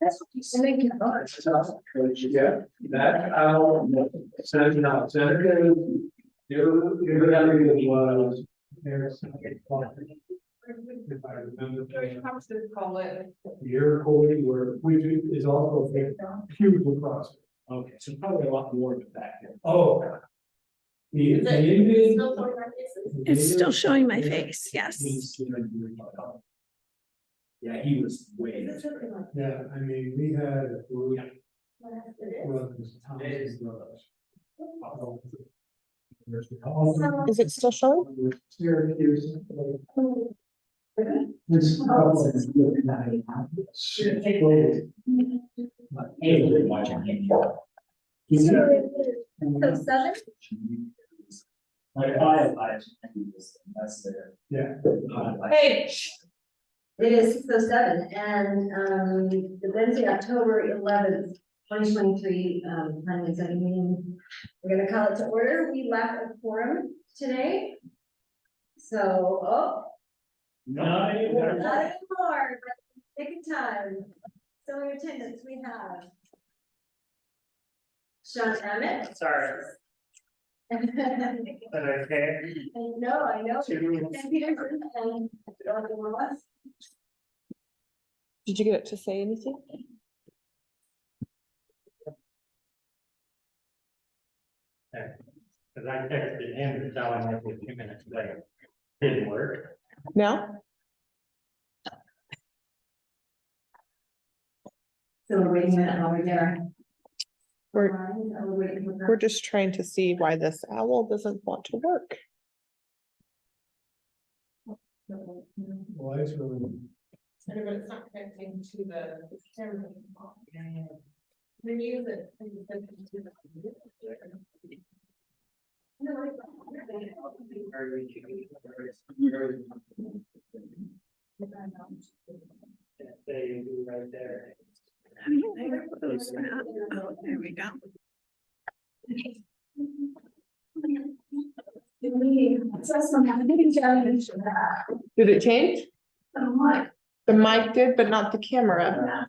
That's what you say. Yeah, that, so, no, so, you're gonna be one. There's. If I remember. Call it. Your code where, which is also a huge cross. Okay, so probably a lot more of that. Oh. The Is it Indian. still showing our faces? It's still showing my face, yes. Yeah, he was way. Is it something like Yeah, I mean, we had. that? It Brothers, Thomas' brothers. Is it still showing? Syracuse. This. is. So 7? Like I, that's there. Yeah. Hey. It is 6:07 and the Wednesday, October 11th, 2023, planning and zoning meeting. We're gonna call it to order. We lack a quorum today. So, Not anymore. not anymore, but take a time. So in attendance we have Sean Emmett. Sorry. But okay. I know. Two. And Peterson and Dr. Ross. Did you get it to say anything? Cause I texted him to tell him like 2 minutes later. Didn't work. No? So we're waiting a minute while we get our. We're, Are we waiting for her? we're just trying to see why this owl doesn't want to work. Well, it's really. But it's not connecting to the camera. Then use it. They right there. Oh, there we go. Did it change? The mic did, but not the camera.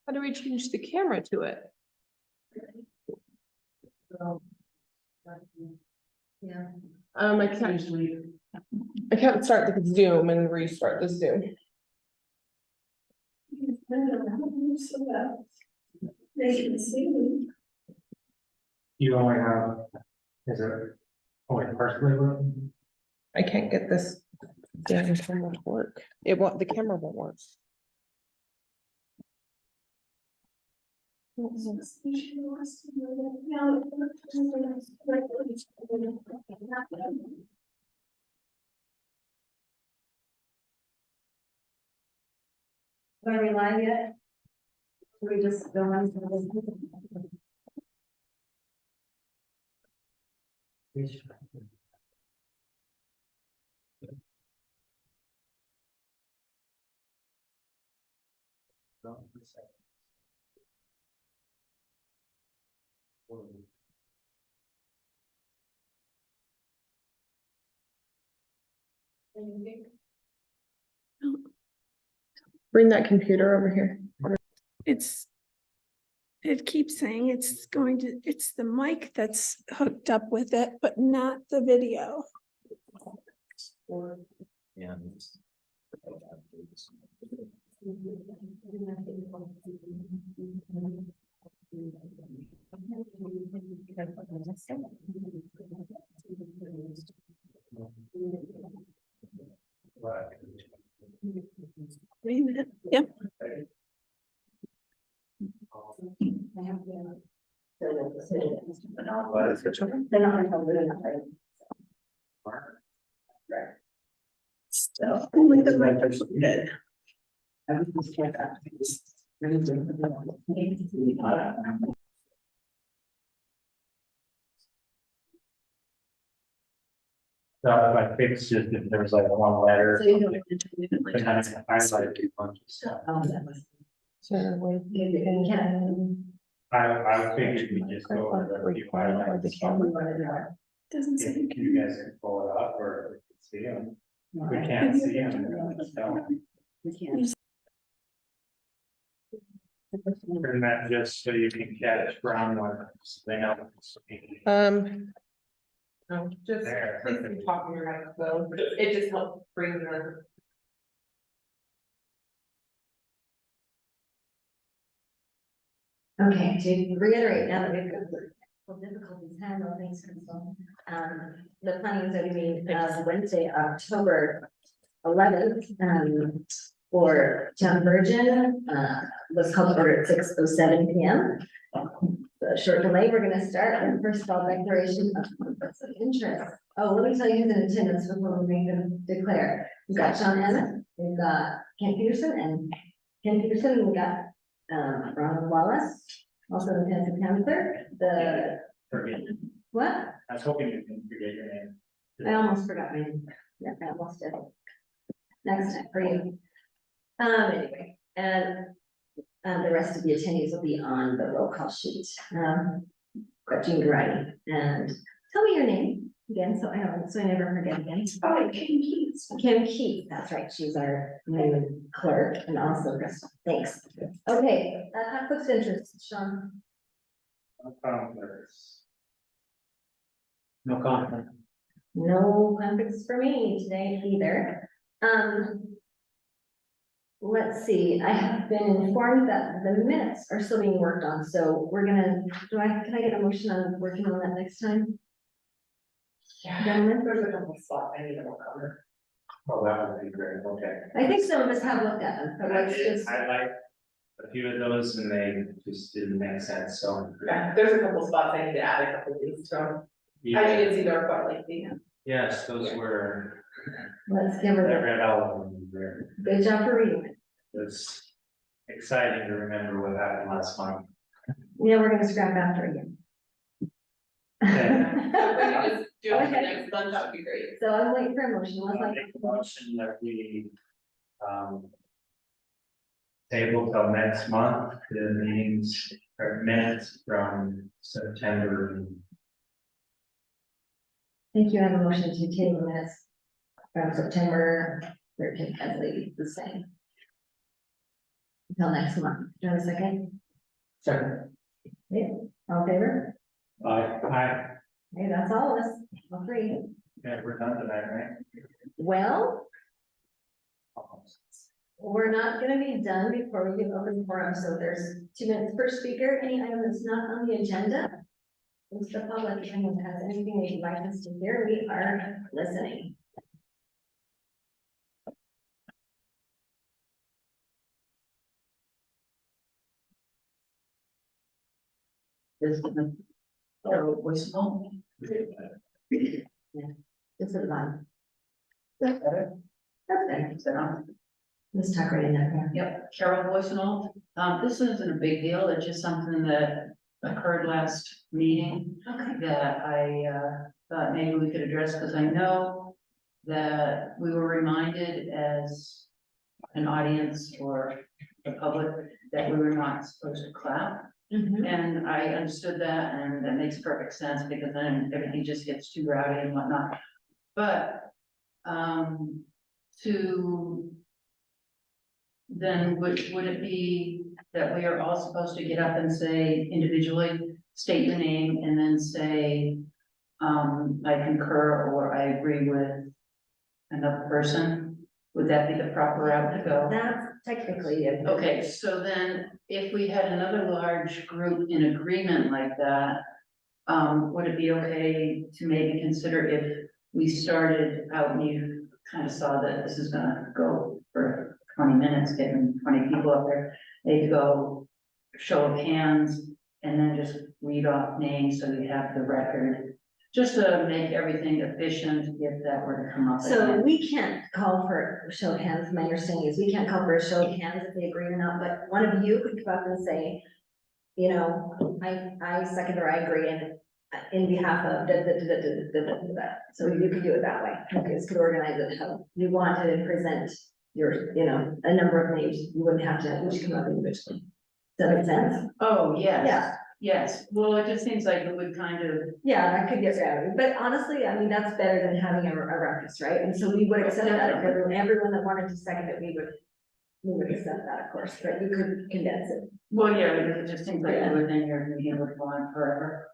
How do we change the camera to it? Yeah. I can't start the Zoom and restart the Zoom. You only have, is it only personally? I can't get this damn camera to work. It won't, the camera won't work. Are we live yet? Should we just go on to Bring that computer over here. It keeps saying it's the mic that's hooked up with it, but not the video. Yeah. Wait a minute. Yep. Still, only the microphone did. So if I fix just if there's like one letter. So you don't want to do it like But then that. I highlighted two bunches. Oh, that was- I figured we just go over the few highlights. Doesn't say. If you guys can pull it up or if you can see them. We can't see them. So, We can't. turn that just so you can catch brown ones. They know. No, Just, There, please perfect. keep talking your mouth though, it just helps bring the. Okay, to reiterate, now that we've got the difficulties handled, thanks, Crystal. The planning and zoning meeting of Wednesday, October 11th, for Town Virgin, was called to order at 6:07 PM. A short delay, we're gonna start with first of all declaration of conflicts of interest. Oh, let me tell you who's in attendance before we make them declare. We've got Sean Emmett, we've got Ken Peterson, and we got Ronald Wallace, also the Tennessee County Clerk, Forget. what? I was hoping you didn't forget your name. I almost forgot my name. Yeah, I almost did. Next time for you. Anyway, and the rest of the attendees will be on the roll call sheet. Got Jean Garani, and tell me your name again, so I never forget again. Oh, Kim Keats. Kim Keith, that's right, she's our new clerk and also Crystal, thanks. Okay, conflicts of interest, Sean. No conflict. No conflicts for me today either. Let's see, I have been informed that the minutes are still being worked on, so we're gonna, can I get a motion on working on that next time? Yeah, Gentlemen? there's a couple spots I need to look over. Well, that would be great, okay. I think some of us have looked at them, but I let's did just, highlight a few of those and they just didn't make sense, so. Yeah, there's a couple spots I need to add a couple of these, so I Yeah, didn't see their quite like the. yes, those were, let's give I her read all of them, they're- the, good job for reading it. it's exciting to remember what happened last month. Yeah, we're gonna scrap after again. Okay. So if we could just do it for Okay. next month, that would be great. So I'm waiting for a motion, I'll unless make a motion that we, table till next month, the meetings or minutes from September. thank you, I have a motion to table the minutes from September 13th, I believe, the same. Until next month, do you have a second? Second. Yeah, all in favor? Aye. Hey, that's all of us, all three. Yeah, we're done tonight, right? Well, we're not gonna be done before we get open forum, so there's 2 minutes per speaker, any item that's not on the agenda. If the public, if anyone has anything they'd like us to hear, we are listening. This is the. Voicemail? Yeah, this is mine. That's better. That's better. Let's talk right in there. Yep, Carol Boysenall. This isn't a big deal. It's just something that occurred last meeting Okay. that I thought maybe we could address, because I know that we were reminded as an audience or the public that we were not supposed to clap. Mhm. And I understood that, and that makes perfect sense, because then everything just gets too rowdy and whatnot. But, to then would it be that we are all supposed to get up and say individually, state your name, and then say, I concur or I agree with another person? Would that be the proper route to go? That's technically it. Okay, so then if we had another large group in agreement like that, would it be okay to maybe consider if we started out and you kind of saw that this is gonna go for 20 minutes, getting 20 people up there, they'd go show of hands and then just read off names so we have the record, just to make everything efficient if that were to come up. So again. we can't call for a show of hands, my understanding is we can't call for a show of hands if they agree or not, but one of you could come up and say, you know, I second or I agree and in behalf of da. So you could do it that way, you guys could organize it how you want to present your, you know, a number of names, you wouldn't have to each come up individually. Does that make sense? Oh, yes. Yeah. Yes, well, it just seems like it would kind of, Yeah, that could get rowdy, but honestly, I mean, that's better than having a ruckus, right? And so we would accept that, if everyone that wanted to second it, we would accept that, of course, but you could condense it. well, yeah, it just seems like it would, then your meeting would go on forever.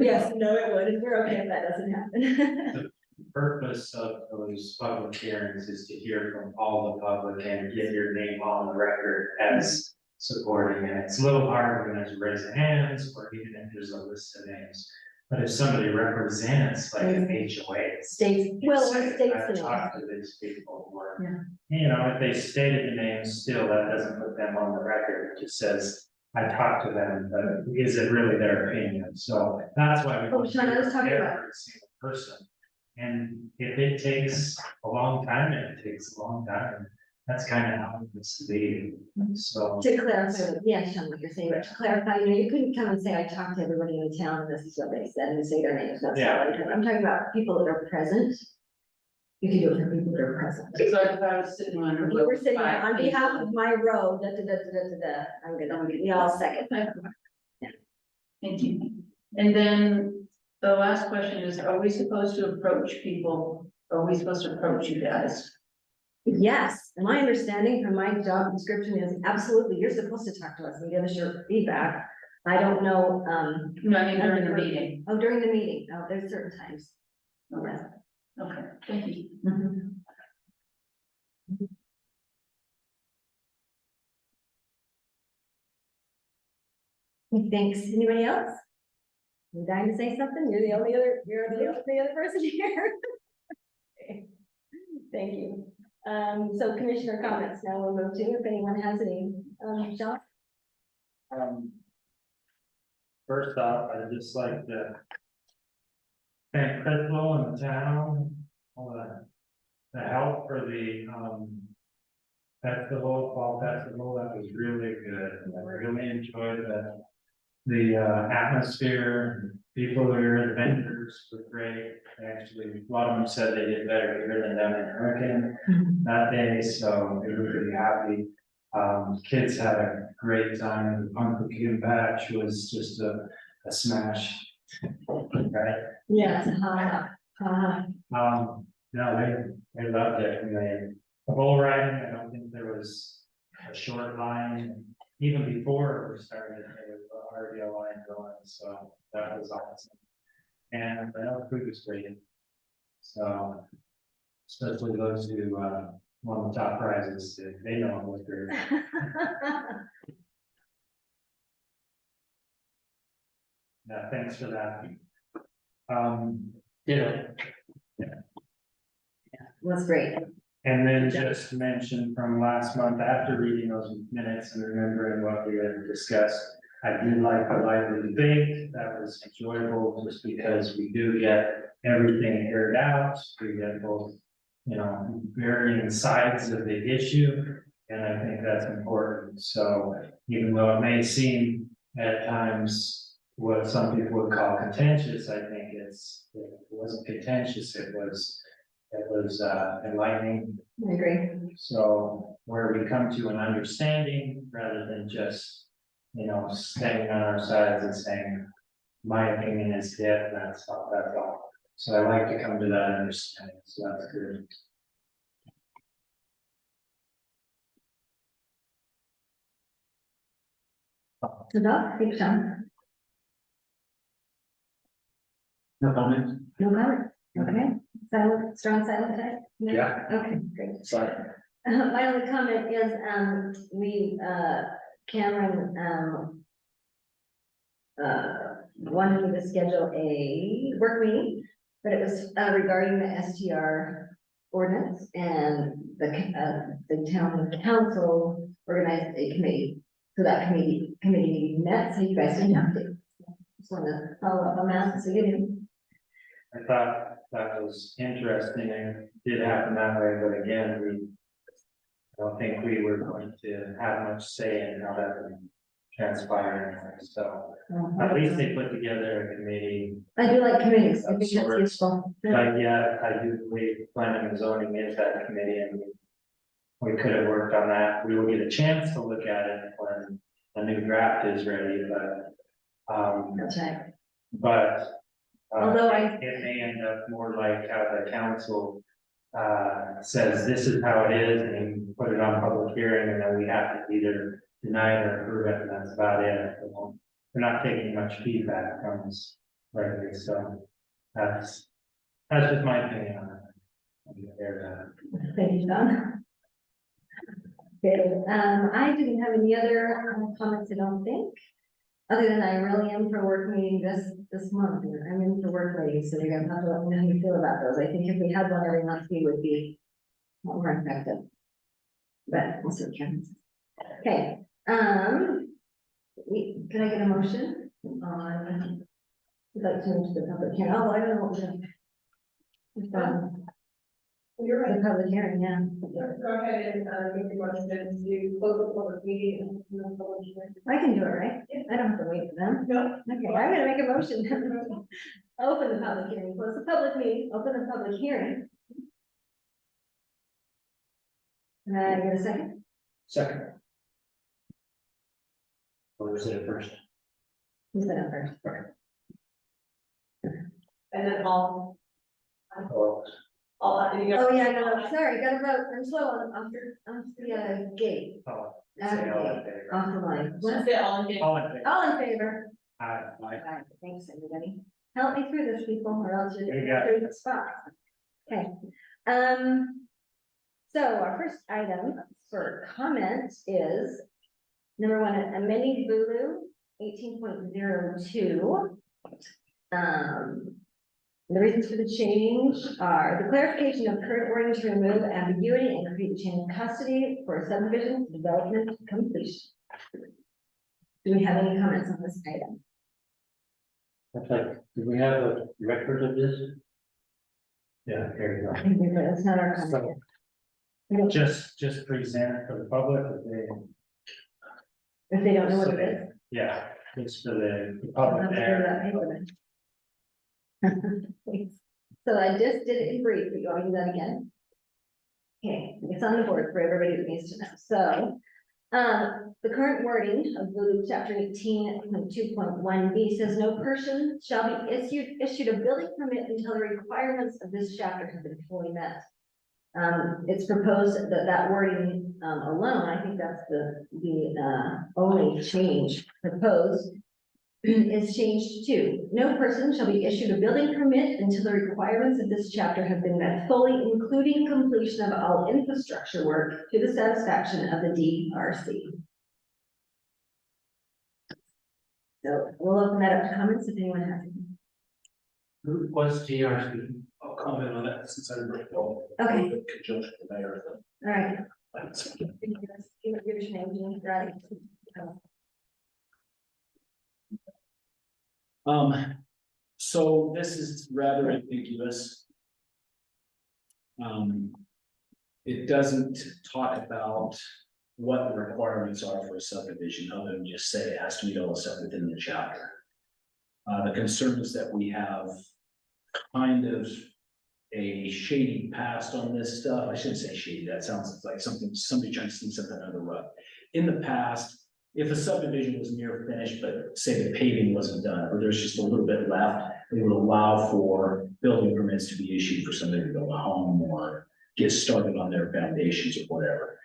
Yes, no, it would, and we're okay if that doesn't happen. Purpose of those public hearings is to hear from all the public and get your name on the record as supporting it. It's a little hard when there's raised hands or even if there's a list of names. But if somebody represents like an HOA. States, well, say, what states the I've name? talked to these people who are, you know, if they stated the name, still, that doesn't put them on the record, it just says, I talked to them, but is it really their opinion? So that's why we. Oh, want to Sean, I was talking hear about- every single person. And if it takes a long time, and it takes a long time, that's kind of how it's to be, so. To clarify, yeah, Sean, what you're saying, but to clarify, you know, you couldn't come and say, I talked to everybody in the town, and this is what they said, and say their names, that's not what I'm talking about, people that are present. You can do it for people that are present. It's like if I was sitting on. If you were sitting there, on behalf of my road, I'm gonna, we all second. Thank you. And then the last question is, are we supposed to approach people? Are we supposed to approach you guys? Yes, and my understanding from my job description is absolutely, you're supposed to talk to us and give us your feedback. I don't know, No, I mean during the meeting. oh, during the meeting, oh, there's certain times. Okay, okay, thank you. Mhm. Thanks, anybody else? You dying to say something? You're the only other person here. Okay. Thank you. So commissioner comments, now we'll move to, if anyone has any, Sean? First off, I'd just like to thank Crystal and the town, all the help for the, festival, fall festival, that was really good. I really enjoyed the atmosphere, people there, the vendors were great. Actually, a lot of them said they did better here than down in Hurricane that day, so they were pretty happy. Kids had a great time. The pumpkin patch was just a smash. Right? Yes, No, they loved it. And the bull riding, I don't think there was a short line. Even before we started, there was already a line going, so that was awesome. And the food was great. So, especially those who, won the top prizes, they know it was great. Yeah, thanks for that. Yeah. was great. And then just mention from last month, after reading those minutes and remembering what we had discussed, I did like the lively debate. That was enjoyable just because we do get everything aired out. We get both, you know, varying sides of the issue. And I think that's important. So even though it may seem at times what some people would call contentious, I think it wasn't contentious. It was enlightening. I agree. So where we come to an understanding rather than just, you know, standing on our sides and saying, my opinion is it, that's all. So I like to come to that understanding, so that's good. Thanks, Sean. No comment? No comment, okay, silent, strong silent type? No? Yeah. Okay, great. Sorry. My only comment is, Cameron, wanted me to schedule a work meeting, but it was regarding the STR ordinance, and the town council organized a committee. So that committee meeting met, so you guys didn't have to. Just want to follow up on that, so you didn't. I thought that was interesting, and it did happen that way, but again, I don't think we were going to have much say in how that would transpire anyway, so at least they put together a committee. I do like committees, I think that's Sure. useful. But yeah, I do believe planning and zoning is that committee, and we could have worked on that. We will get a chance to look at it when a new draft is ready, but That's right. but. Although It may end up more like how the council. Says this is how it is, and you put it on public hearing, and then we have to either deny it or approve it, and that's about it. We're not taking much feedback from us, right, so that's just my opinion on it. Thank you, John. Okay, I didn't have any other comments, I don't think. Other than I really am for work meeting this month, and I'm in for work meetings, so you're gonna have to let me know how you feel about those. I think if we had one every month, we would be more effective. But we'll see what happens. Okay, can I get a motion on? Would like to move to the public hearing. Oh, I don't know what we're doing. You're right. The public hearing, yeah. Go ahead and, make the motion to close the public meeting and open the public hearing. I can do it, right? I don't have to wait for them. No. Okay, I'm gonna make a motion. Open the public hearing, close the public meeting, open the public hearing. Get a second? Second. Or was it first? Who's that first? And then all, Oh, and you Oh, got- yeah, I gotta, sorry, gotta vote. I'm slow on the gate, oh, Okay. off the line. Let's say all in favor. all in favor? All in favor? Aye. Aye, thanks, everybody. Help me through this, people, or else you're There you go. through the spot. Okay, so our first item for comment is number one, amending Bulu 18.02. The reasons for the change are the clarification of current wording to remove ambiguity and create a chain of custody for subdivision development completion. Do we have any comments on this item? That's like, do we have a record of this? Yeah, there you I think that's not our comment. go. We don't- Just present it for the public, If they don't know what it is. yeah, it's for the I'll public have to go to there. that paper then. Thanks. So I just did it in brief, but you want me to do that again? Okay, it's on the board for everybody that needs to know. So, the current wording of Blue chapter 18.2.1B says no person shall be issued a building permit until the requirements of this chapter have been fully met. It's proposed that wording, alone, I think that's the only change proposed, is changed to, no person shall be issued a building permit until the requirements of this chapter have been met fully, including completion of all infrastructure work to the satisfaction of the DRC. So we'll open that up to comments if anyone has any. What's GRC? I'll comment on that since I wrote it all. Okay. In conjunction with the mayor. All right. Thanks. Give your name, Jean, right? So this is rather ambiguous. It doesn't talk about what the requirements are for a subdivision, other than just say it has to meet all the stuff within the chapter. The concern is that we have kind of a shady past on this stuff. I shouldn't say shady, that sounds like somebody trying to sneak something under the rug. In the past, if a subdivision was near finished, but say the paving wasn't done, or there's just a little bit left, they would allow for building permits to be issued for somebody to build a home or get started on their foundations or whatever.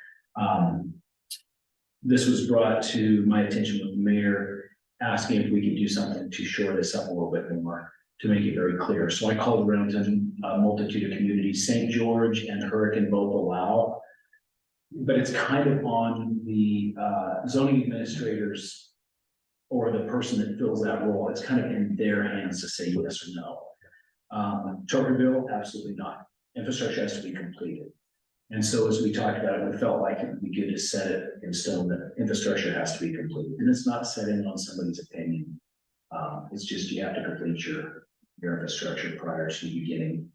This was brought to my attention with the mayor, asking if we could do something to shore this up a little bit more, to make it very clear. So I called around to a multitude of communities. St. George and Hurricane both allow, but it's kind of on the zoning administrators or the person that fills that role. It's kind of in their hands to say yes or no. Tuckerville, absolutely not. Infrastructure has to be completed. And so as we talked about it, we felt like it would be good to set it in stone that infrastructure has to be completed. And it's not set in on somebody's opinion. It's just you have to complete your infrastructure prior to beginning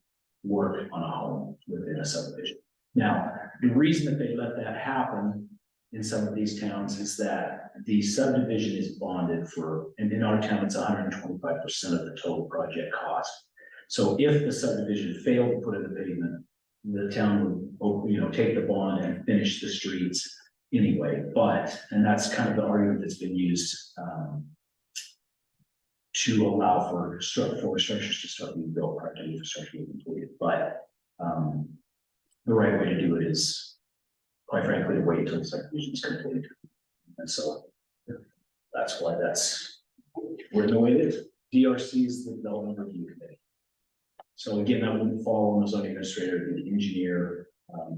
work on a home within a subdivision. Now, the reason that they let that happen in some of these towns is that the subdivision is bonded for, and in our town, it's 125% of the total project cost. So if the subdivision failed to put in the pavement, the town would, take the bond and finish the streets anyway. But, and that's kind of the argument that's been used to allow for structures to start being built prior to the infrastructure being completed, but, the right way to do it is, quite frankly, to wait until the subdivision is complete. And so, that's why we're the way it is. DRC is the Development Review Committee. So again, that wouldn't fall on the zoning administrator, the engineer,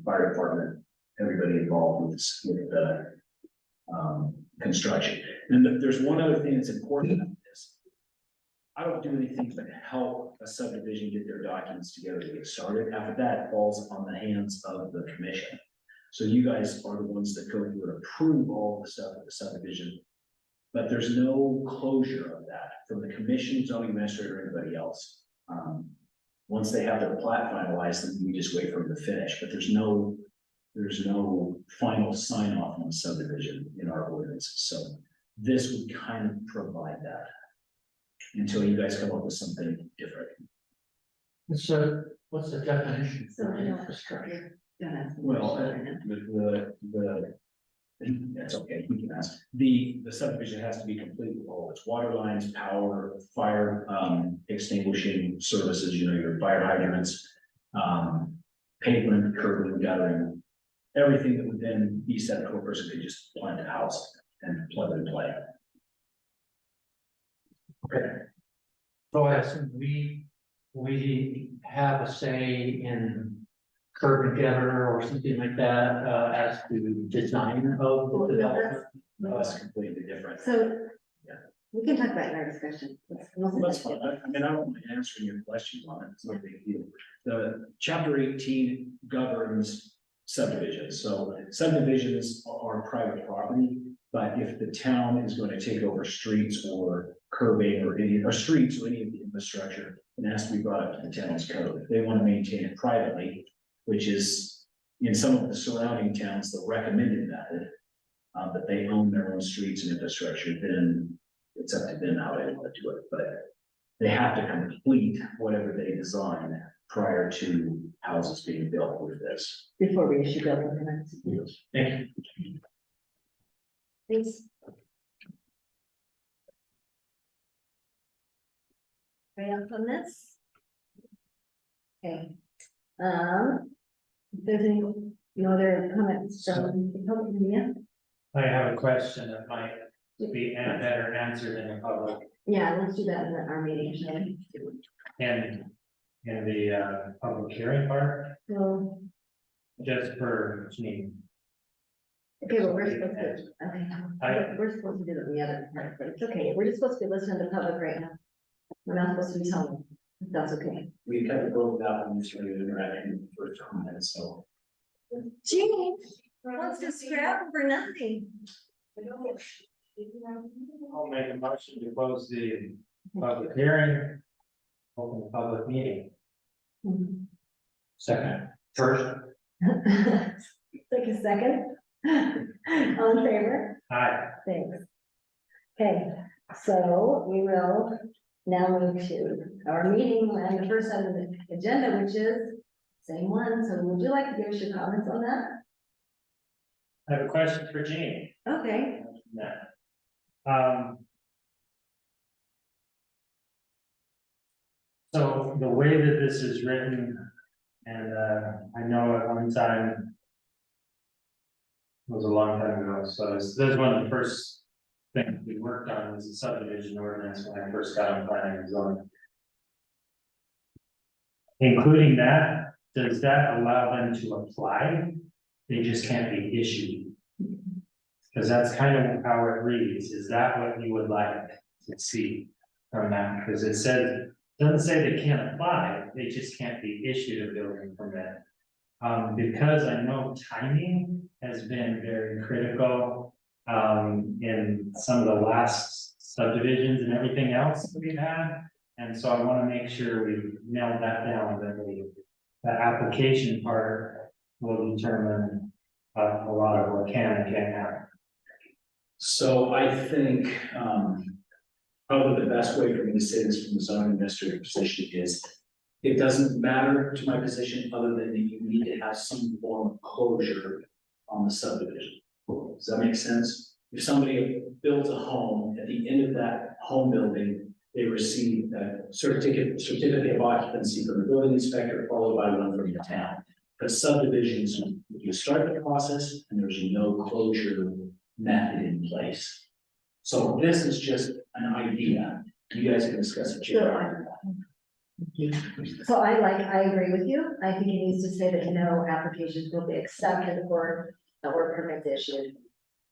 fire department, everybody involved with the construction. And there's one other thing that's important about this. I don't do anything but help a subdivision get their documents together to get started. After that, it falls on the hands of the commission. So you guys are the ones that go through and approve all the stuff at the subdivision. But there's no closure of that from the commission, zoning administrator, or anybody else. Once they have their plat finalized, then we just wait for them to finish, but there's no final sign off on the subdivision in our ordinances, so this would kind of provide that. Until you guys come up with something different. So what's the definition So, of you know, infrastructure? Well, that's okay, we can ask. The subdivision has to be complete with all its water lines, power, fire, extinguishing services, you know, your fire hydrants, pavement, curbing, guttering, everything that would then be set up to a person could just plant a house and plug and play. Okay. So I assume we have a say in curb and gutter or something like that, as to design of the development. That's completely different. So. Yeah. We can talk about it in our discussion. That's fine. I mean, I don't mind answering your question on it. It's no big deal. The chapter 18 governs subdivisions. So subdivisions are private property, but if the town is going to take over streets or curbing or streets or any of the infrastructure, it has to be brought up to the town's code. If they want to maintain it privately, which is in some of the surrounding towns, the recommended method, that they own their own streets and infrastructure, then it's up to them how they want to do it, but they have to complete whatever they design prior to houses being built with this. Before we issue building permits. Thank you. Thanks. Anybody else on this? Okay. If there's any, no other comments from the public media? I have a question that might be better answered in the public Yeah, let's do that in our meeting, shall we? and in the public hearing part, So, just for Janine. okay, but we're supposed to, okay, we're supposed to do it in the other part, but it's okay, we're just supposed to be listening to the public right now. We're not supposed to be telling them, if that's okay. We kind of broke that when we started interacting for 2 minutes, so. Jean wants to scrap for nothing. I'll make a motion to close the public hearing, open the public meeting. Second, first, Take a second. All in favor? aye. Thanks. Okay, so we will now move to our meeting and the first item of the agenda, which is same one. So would you like to give us your comments on that? I have a question for Jean. Okay. So the way that this is written, and I know at one time it was a long time ago, so this is one of the first things we worked on was the subdivision ordinance when I first got on planning and zoning. Including that, does that allow them to apply? They just can't be issued. Because that's kind of how it reads. Is that what you would like to see from that? Because it says, doesn't say they can't apply, they just can't be issued a building permit. Because I know timing has been very critical in some of the last subdivisions and everything else that we've had. And so I want to make sure we nail that down, that the application part will determine a lot of what can and can't happen. So I think, probably the best way for me to say this from the zoning administrator position is, it doesn't matter to my position other than that you need to have some form of closure on the subdivision. Does that make sense? If somebody builds a home, at the end of that home building, they receive a certificate of occupancy from the building inspector, followed by one from the town. But subdivisions, you start the process and there's no closure method in place. So this is just an idea. You guys can discuss it. Sure. So I agree with you. I think it needs to say that no applications will be accepted for a work permit issued.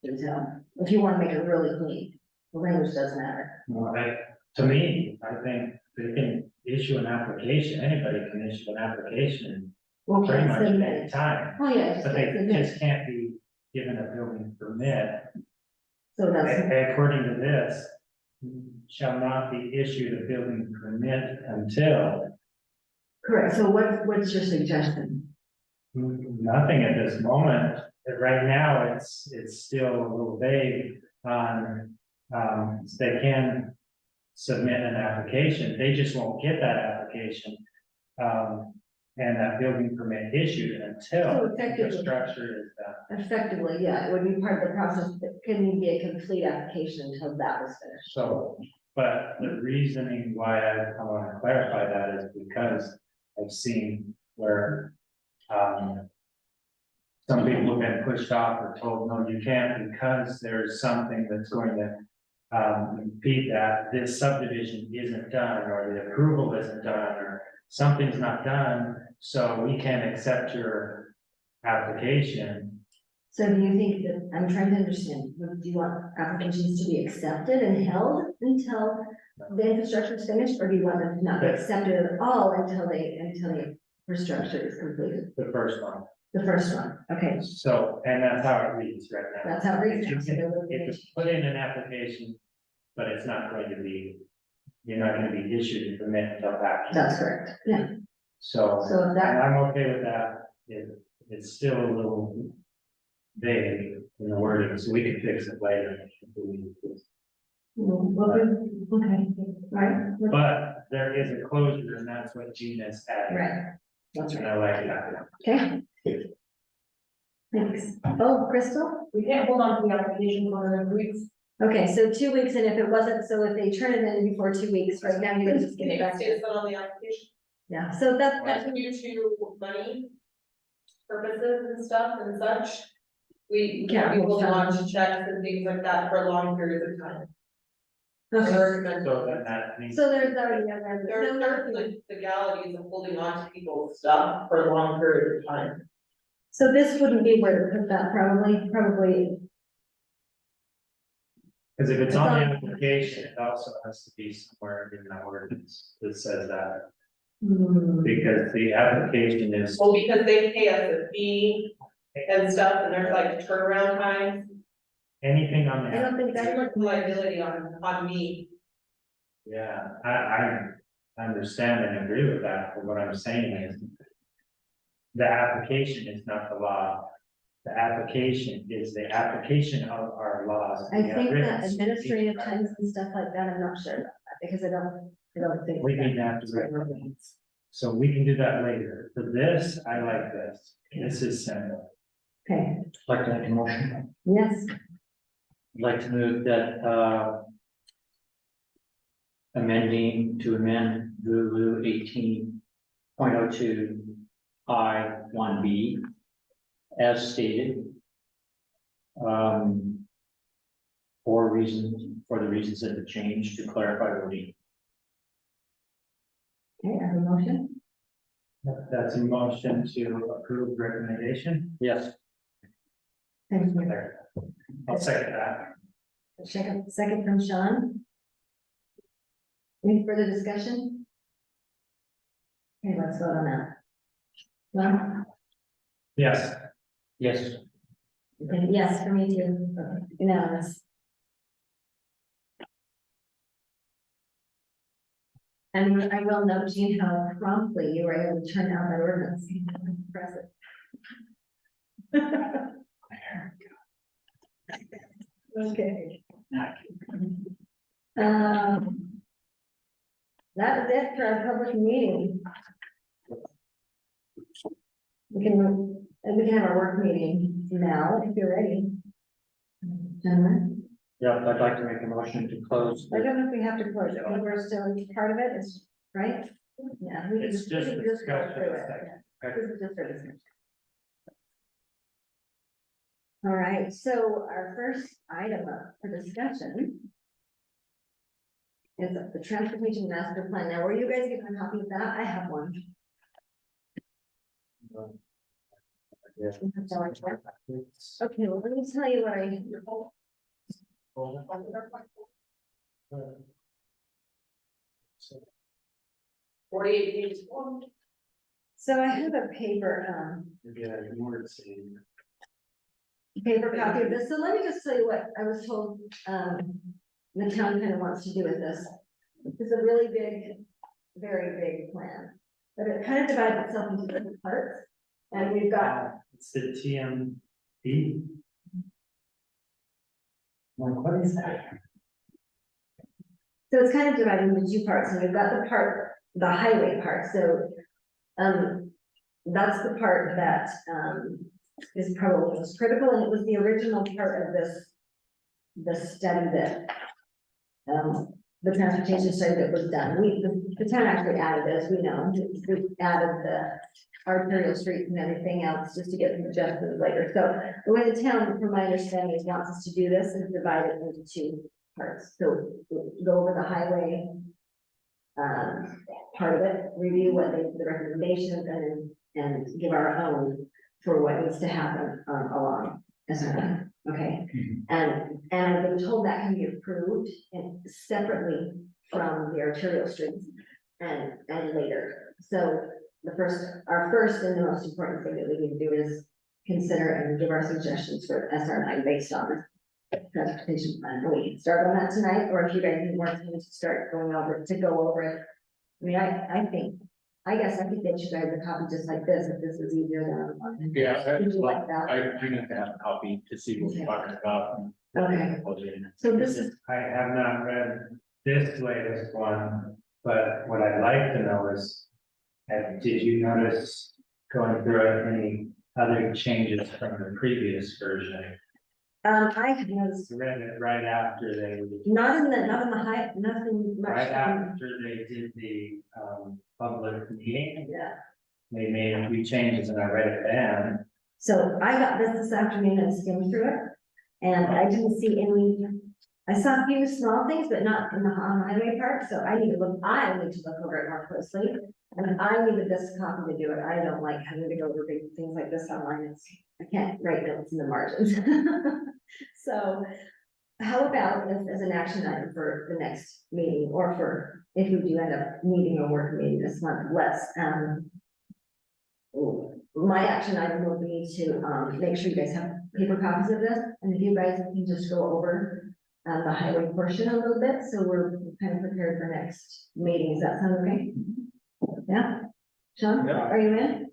If you want to make it really clean, the language doesn't matter. Well, to me, I think they can issue an application, anybody can issue an application Well, pretty much at any submit. time. Oh, yeah. But they submit. just can't be given a building permit. So that's, According to this, shall not be issued a building permit until correct. So what's your suggestion? nothing at this moment. Right now, it's still a little vague on, they can submit an application, they just won't get that application. And that building permit issued So until the effectively- structure is done. Effectively, yeah, it would be part of the process, but couldn't be a complete application until that was finished. So, but the reasoning why I want to clarify that is because I've seen where, some people have been pushed off or told, no, you can't, because there's something that's going to impede that, this subdivision isn't done, or the approval isn't done, or something's not done, so we can't accept your application. So do you think that, I'm trying to understand, do you want applications to be accepted and held until the infrastructure is finished, or do you want them to not be accepted at all until the infrastructure is completed? The first one. The first one, okay, So, and that's how it reads right now. that's how it reads. If you now, so there will be if you put in an application, but it's not going to be, you're not gonna be issued a permit until after. That's correct, yeah, So, so if and that, I'm okay with that, it's still a little vague in the wording, so we can fix it later. okay, right, But there is a closure, and that's what Gina's added. right, that's And right, I like that. okay. Thanks. Oh, Crystal? We can't hold on to the application for another week. Okay, so 2 weeks, and if it wasn't, so if they turn it in before 2 weeks, right now, you're gonna just get it back. Stays on the application. Yeah, so that's, That's due to money purposes and stuff and such. We can't be holding on to checks and things like that for long periods of time. okay, So then that means, so there's already, There's the legalities of holding on to people's stuff for long periods of time. so this wouldn't be where to put that, probably, because if it's on the application, it also has to be somewhere in the ordinance that says that, because the application is. Well, because they pay us a fee and stuff, and there's like turnaround times, Anything on I the, don't think that there's would. liability on me. yeah, I understand and agree with that, but what I'm saying is. The application is not the law. The application is the application of our laws. I We have think written that administrative speech times and stuff like that, I'm not sure about that, because I don't think. We need to have to write. So we can do that later. For this, I like this. This is simple. Okay, I'd like to make a motion. yes, I'd like to move that, amend Lulu 18.02 I1B as stated. For the reasons that have changed to clarify wording. okay, I have a motion, That's a motion to approve recommendation. Yes. thank you. There. I'll second that. Second from Sean. Any further discussion? Okay, let's vote on that. Well, Yes. Yes. okay, yes, for me too, okay, unanimous. And I will note, Jean, how promptly you were able to turn out that ordinance. Impressive. Okay. That is it for our public meeting. We can have our work meeting now, if you're ready. Gentlemen, Yeah, I'd like to make a motion to close. I don't know if we have to close it, but we're still part of it, is, right? Yeah. we can It's just we can a go discussion, through it. it's like- Yeah, this is just for discussion. All right, so our first item up for discussion is the transportation master plan. Now, were you guys getting a copy of that? I have one. Okay, well, let me tell you what I. 48 pages. So I have a paper, Yeah, you were saying. paper copy of this, so let me just tell you what I was told, the town kind of wants to do with this. It's a really big, very big plan, but it kind of divides itself into different parts. And we've got, It's the TMD. What is that? so it's kind of divided into two parts, and we've got the part, the highway part, so, that's the part that, is probably most critical, and it was the original part of this, the study that, the transportation study that was done. The town actually added, as we know, we added the arterial streets and everything else just to get some adjustments later. So the way the town, from my understanding, is wants us to do this is divide it into two parts. So we'll go over the highway, part of it, review what the recommendations, and give our own for what needs to happen, along SRI, okay? And I've been told that can be approved and separately from the arterial streets and later. So our first and the most important thing that we need to do is consider and give our suggestions for SRI based on the transportation plan. And we can start on that tonight, or if you guys need more time to start go over it. I mean, I guess I could get you guys a copy just like this, if this is easier than online. Yeah, Would you like that? I need to have a copy to see what we're talking about. Okay, so this is, I have not read this latest one, but what I'd like to know is, did you notice going through it, any other changes from the previous version? I have noticed, I read it right after they, not in the high, nothing much. right after they did the, public meeting, Yeah, they made a few changes and I read it then. so I got this afternoon and skimmed through it, and I didn't see any, I saw a few small things, but not in the highway part, so I need to look over it more closely. And I needed this copy to do it, I don't like having to go over big things like this online, I can't write notes in the margins. So, how about this as an action item for the next meeting, or for, if we do end up needing a work meeting this month, my action item will be to, make sure you guys have paper copies of this, and if you guys can just go over the highway portion a little bit, so we're kind of prepared for next meeting. Does that sound okay? Yeah? Sean, Yeah. are you in?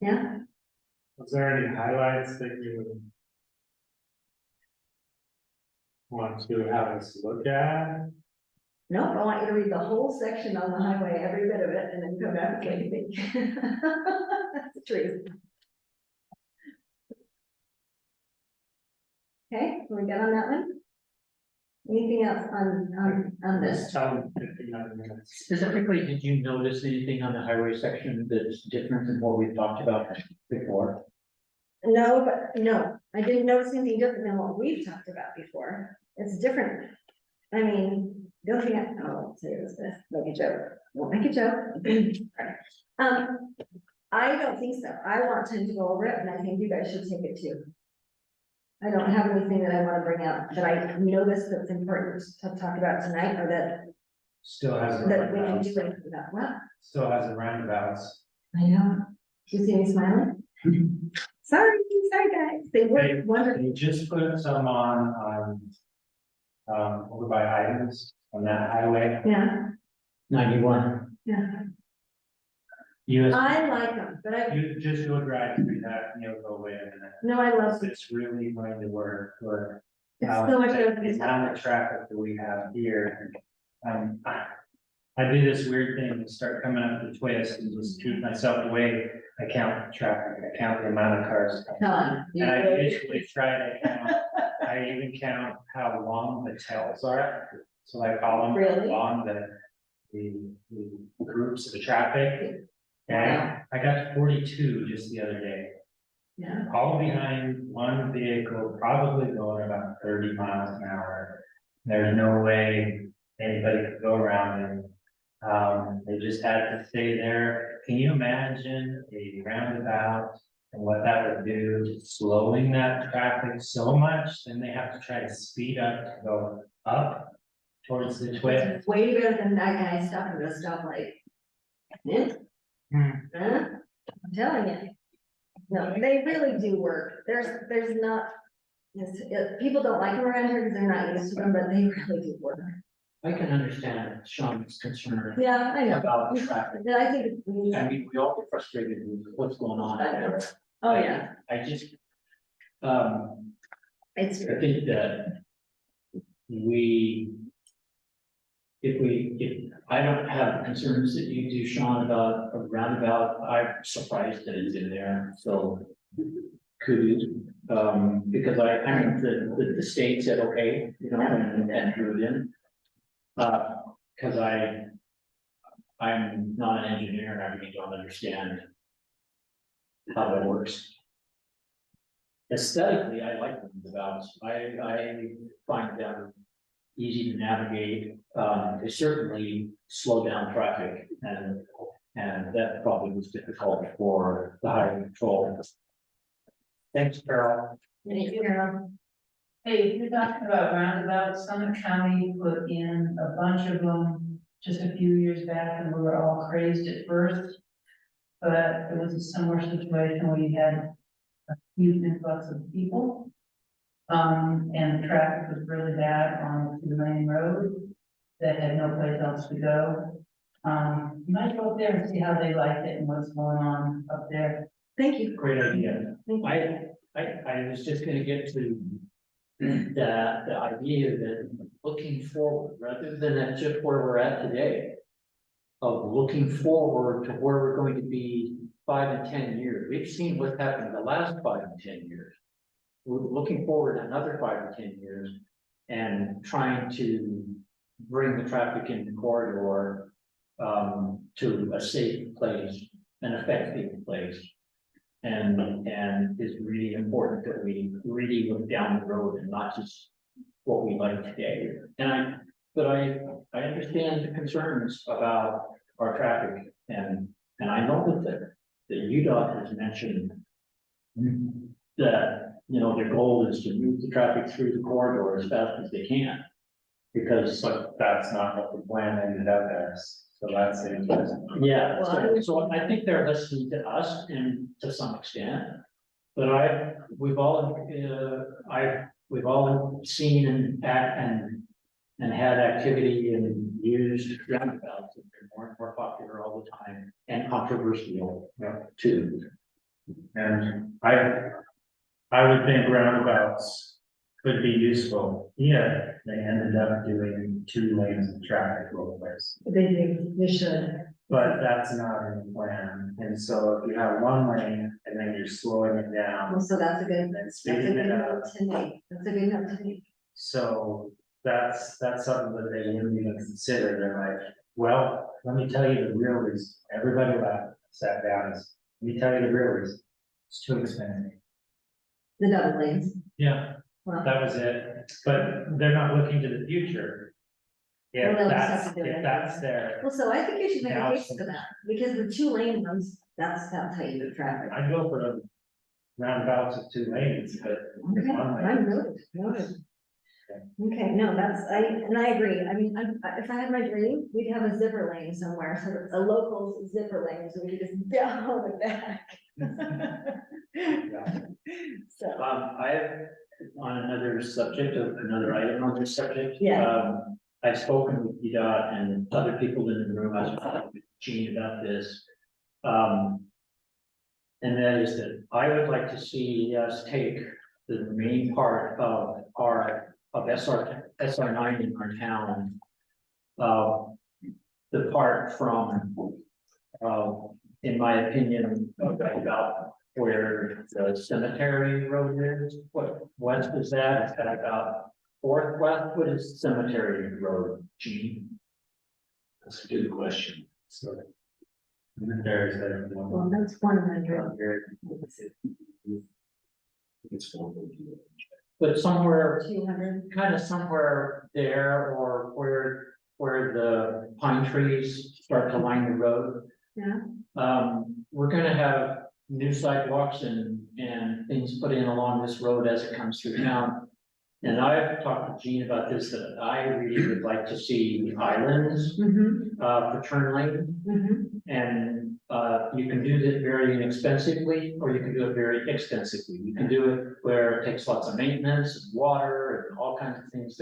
Yeah? Was there any highlights that you want to have us look at? No, I want you to read the whole section on the highway, every bit of it, and then come back and think. That's the truth. Okay, can we get on that one? Anything else on this? Tell them 59 minutes. Specifically, did you notice anything on the highway section that's different than what we've talked about before? No, I didn't notice anything different than what we've talked about before. It's different. I mean, the only thing I'll say is this, make a joke, won't make a joke. I don't think so. I want time to go over it, and I think you guys should take it too. I don't have anything that I want to bring up that I noticed that's important to talk about tonight, or Still has a that we can roundabouts. do anything about. Well, Still has a roundabouts. I know. You see me smiling? Sorry guys. They were They- wonderful. They just put some on, over by items on that highway. Yeah, 91. yeah. US, I like them, but you just go drive through that and you'll go, wait a minute. no, I love them. It's really going to work for. It's so much better than The amount of traffic that we have here. I do this weird thing and start coming up the twist and just keep myself away. I count traffic, I count the amount of cars. Come on. And I usually try to count I even count how long the tails are, so I call them. Really? Long the groups of the traffic. Okay, I got 42 just the other day, Yeah. all behind one vehicle, probably going about 30 miles an hour. There's no way anybody could go around them. They just had to stay there. Can you imagine a roundabout and what that would do to slowing that traffic so much? Then they have to try to speed up to go up towards the twist. It's way better than that guy stopping at a stoplight. Yeah. Huh? I'm telling you. No, they really do work. There's not. People don't like them around here because they're not used to them, but they really do work. I can understand Sean's concern Yeah, I know. about traffic. And I think, I mean, we all get frustrated with what's going on out there. oh, yeah, I just, it's, I think that if I don't have the concerns that you do, Sean, about a roundabout, I'm surprised that it's in there, so. Kudos, because I mean, the state said, okay, you know, and drew it in. Cause I'm not an engineer and I really don't understand how that works. Aesthetically, I like roundabouts. I find them easy to navigate. They certainly slow down traffic and that probably was difficult for the highway patrol. Thanks, Carol. Hey, you're talking about roundabouts, Summit County put in a bunch of them just a few years back and we were all crazed at first. But it was a similar situation where you had a huge influx of people. And the traffic was really bad on the main road that had no place else to go. You might go up there and see how they like it and what's going on up there. thank you. Great idea. I was just gonna get to the idea that looking forward, rather than at just where we're at today. Of looking forward to where we're going to be 5 and 10 years. We've seen what's happened the last 5 and 10 years. We're looking forward another 5 or 10 years and trying to bring the traffic in the corridor to a safe place, an effective place. And it's really important that we really look down the road and not just what we like today. But I understand the concerns about our traffic and I know that UDOT has mentioned that, you know, their goal is to move the traffic through the corridor as fast as they can. Because But that's not what the plan ended up as, so that's interesting. yeah, Well, so I think they're listening to us and to some extent. But we've all seen and had activity and used roundabouts that are more and more popular all the time and controversial too. And I would think roundabouts could be useful. Yeah, they ended up doing 2 lanes of traffic both ways. They should. But that's not in the plan, and so if you have 1 lane and then you're slowing it down Well, so that's a good, and then that's a speeding good it up. note to make. That's a good note to make. So that's something that they wouldn't even consider. They're like, well, let me tell you the real reason. Everybody laughed, sat down, let me tell you the real reason. It's too expensive. The double lanes. Yeah, Well, that was it, but they're not looking to the future. Well, If they'll just that's, have to do it if that's their, well, so I think you should make a Now case for that, because the 2 lane ones, that's how you move traffic. I'd go for the roundabouts of 2 lanes, but Okay, 1 lane. I'm noted. Okay, no, I agree. I mean, if I had my dream, we'd have a zipper lane somewhere, so a local zipper lane, so we could just down and back. So, On another subject, of another item on this subject. Yeah. I've spoken with UDOT and other people in the room, I've spoken with Gene about this. And that is that I would like to see us take the main part of SR9 in our town. The part from, in my opinion, about where the cemetery road is, what west is that? Is that about fourth west? What is Cemetery Road, Gene? That's a good question. So. There's that. Well, that's 100. It's for. But somewhere, 200. kind of somewhere there, or where the pine trees start to line the road. Yeah. We're gonna have new sidewalks and things put in along this road as it comes through town. And I've talked to Gene about this, that I really would like to see islands, for turn lane. And, you can do that very inexpensively, or you can do it very extensively. You can do it where it takes lots of maintenance and water and all kinds of things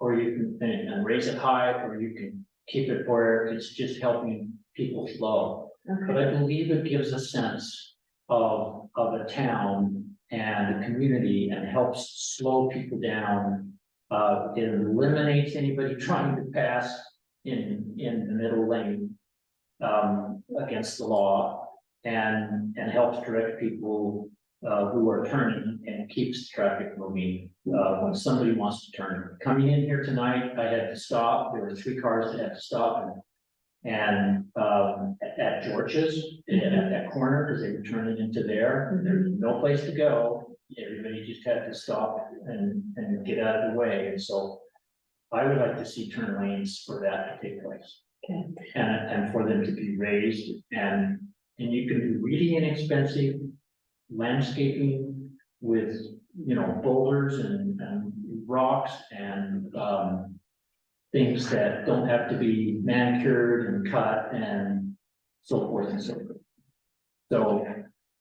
or you can, and raise it high, or you can keep it where it's just helping people flow. But I believe it gives a sense of a town and a community and helps slow people down. It eliminates anybody trying to pass in the middle lane against the law and helps direct people who are turning and keeps traffic moving when somebody wants to turn. Coming in here tonight, I had to stop. There were 3 cars that had to stop and at George's, at that corner, because they were turning into there. There's no place to go. Everybody just had to stop and get out of the way. And so I would like to see turn lanes for that to take place. Okay. And for them to be raised and you can do really inexpensive landscaping with, boulders and rocks and things that don't have to be manicured and cut and so forth and so forth. So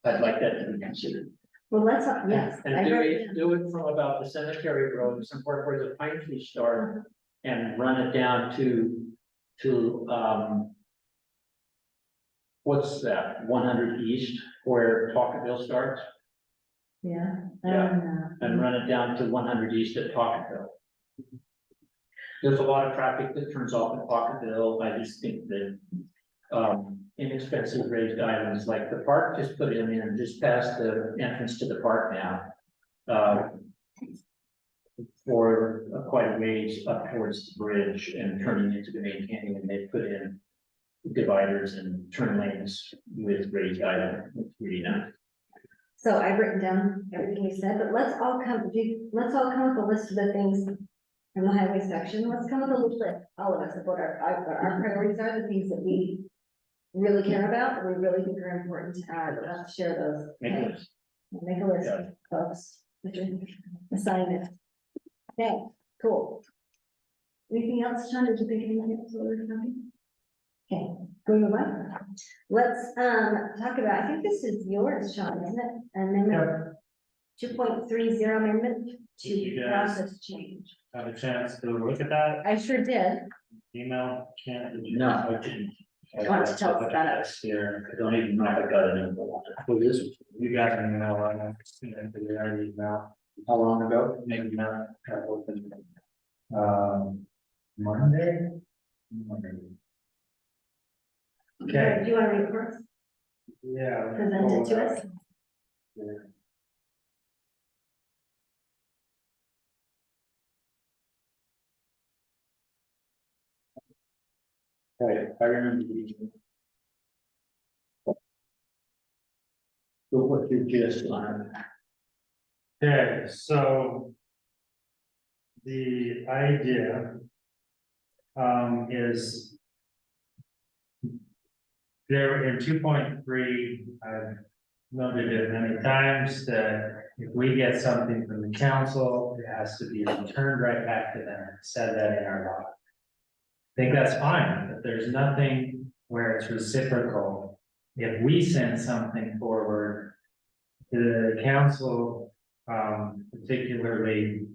I'd like that to be considered. Well, yes. And I heard do it from about the cemetery road, somewhere where the pine trees start, and run it down to what's that, 100 East, where Pocketville starts, Yeah. and run it down to 100 East at Pocketville. There's a lot of traffic that turns off at Pocketville. I just think that inexpensive raised islands like the park just put in just past the entrance to the park now. For quite a ways up towards the bridge and turning into the main canyon, and they put in dividers and turn lanes with raised island. It's really nice. So I've written down everything you said, but let's all come with a list of the things in the highway section. Let's come with a little list, all of us, of what our priorities are, the things that we really care about, that we really think are important to add. Let's share those. Make a list. Make a list, folks. Assign it. Okay, cool. Anything else, Sean? Did you think of anything else? Okay, going on. Let's talk about, I think this is yours, Sean, isn't it? Amendment 2.30 amendment Did you to guys- process change. Have a chance to look at that I sure did. email, can't, did you? No, I didn't. Why don't you tell us about it? Here, I don't even know if I got it in. Who is it? you got an email on it, you already email, How long ago? maybe not, open. Monday? Okay, Do you want to read it first? yeah. Present it to us? Yeah. Right, I remember reading. So what you just on? Okay, so. The idea. Is. There in 2.3, I've noted it many times that if we get something from the council, it has to be returned right back to them, said that in our law. I think that's fine, but there's nothing where it's reciprocal. If we send something forward to the council, particularly,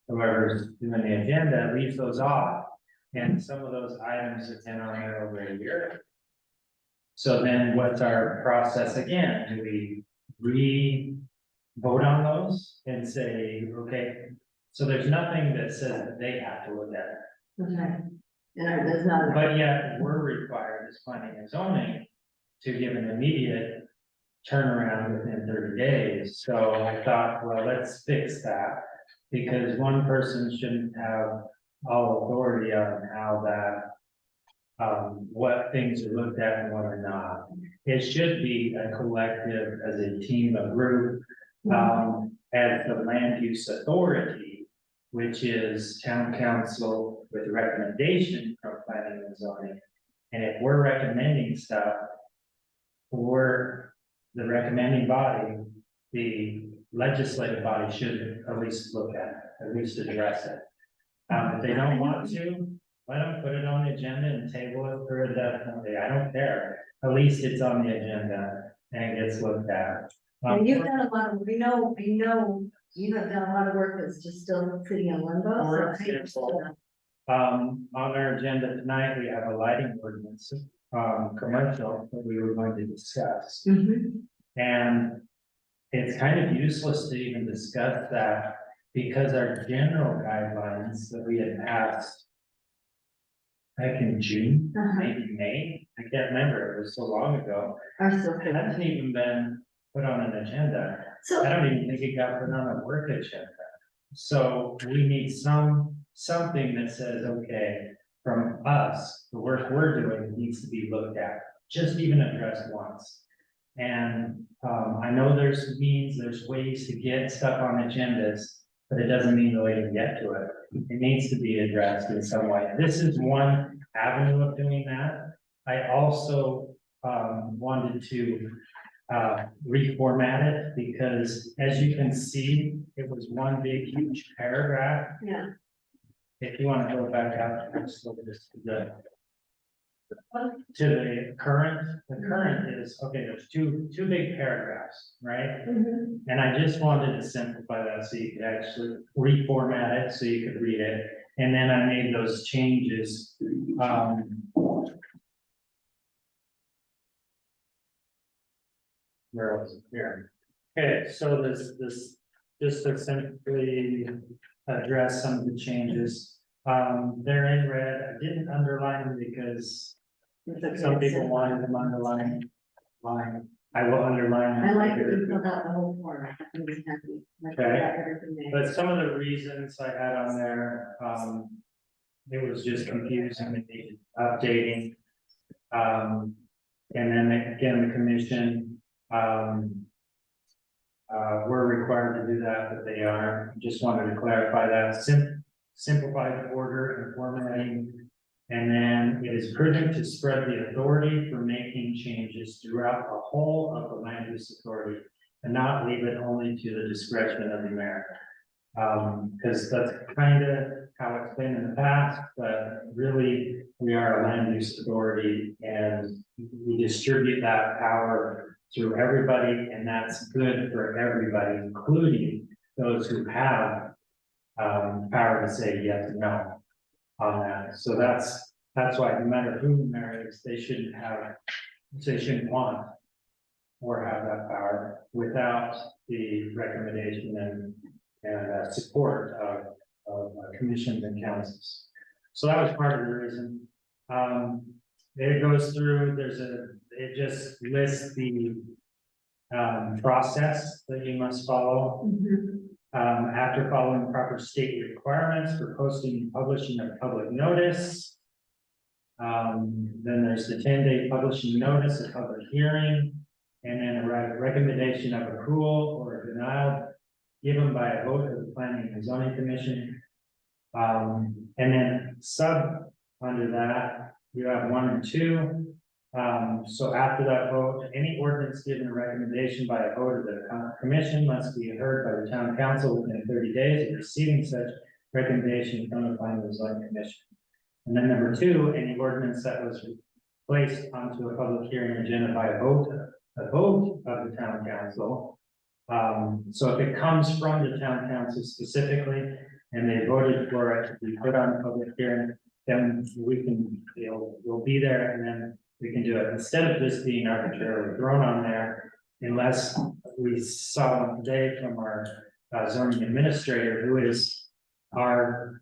whoever's doing the agenda, leaves those off. And some of those items have been on there over a year. So then what's our process again? Do we re-vote on those and say, okay, so there's nothing that says that they have to look at it. Okay. And there's not. But yet we're required as planning and zoning to give an immediate turnaround within 30 days. So I thought, well, let's fix that. Because one person shouldn't have all authority on how that, what things are looked at and what are not. It should be a collective as a team, a group, as the land use authority, which is town council with recommendation from planning and zoning. And if we're recommending stuff, we're the recommending body, the legislative body should at least look at it, at least address it. If they don't want to, let them put it on the agenda and table it for indefinitely. I don't care. At least it's on the agenda and gets looked at. And you've done a lot of, we know, you have done a lot of work that's just still sitting on limbo. For So I example, understand on our agenda tonight, we have a lighting ordinance, commercial that we were going to discuss. that. Mhm. And it's kind of useless to even discuss that because our general guidelines that we had passed back in June, Uh-huh. maybe May, I can't remember, it was so long ago. Are still It good. hasn't even been put on an agenda. I So, don't even think it got put on a work agenda. So we need something that says, okay, from us, the work we're doing needs to be looked at, just even addressed once. And, I know there's ways to get stuff on agendas, but it doesn't mean they'll even get to it. It needs to be addressed in some way. This is one avenue of doing that. I also, wanted to, reformat it because as you can see, it was one big huge paragraph. yeah. If you want to go back out, just look at this, to the current is, okay, there's two big paragraphs, right? Mhm. And I just wanted to simplify that so you could actually reformat it, so you could read it. And then I made those changes, where was it here? Okay, so this, just to simply address some of the changes. They're in red. I didn't underline them because It's okay. some people wanted them underlined. I will underline. I them like that later. you filled out the whole form. I'm just happy. Like, Okay. you got everything there. But some of the reasons I had on there, it was just confusing and needed updating. And then again, the commission, we're required to do that, but they are. Just wanted to clarify that, simplify the order and formatting. And then it is prudent to spread the authority for making changes throughout the whole of the land use authority and not leave it only to the discretion of the mayor. Because that's kind of how it's been in the past, but really, we are a land use authority and we distribute that power through everybody, and that's good for everybody, including those who have power to say yes and no on that. So that's why no matter who marries, they shouldn't want or have that power without the recommendation and support of commissions and councils. So that was part of the reason. It goes through, it just lists the process that you must follow. Mhm. After following proper state requirements for posting and publishing a public notice. Then there's the 10-day publishing notice, a public hearing, and then a recommendation of approval or denial given by a vote of the planning and zoning commission. And then under that, you have 1 and 2. So after that vote, any ordinance given a recommendation by a vote of the commission must be heard by the town council within 30 days of receiving such recommendation from the planning and zoning commission. And then number 2, any ordinance that was placed onto a public hearing agenda by a vote of the town council. So if it comes from the town council specifically, and they voted for it to be put on public hearing, then we'll be there and then we can do it instead of just being arbitrarily thrown on there. Unless we saw one today from our zoning administrator, who is our,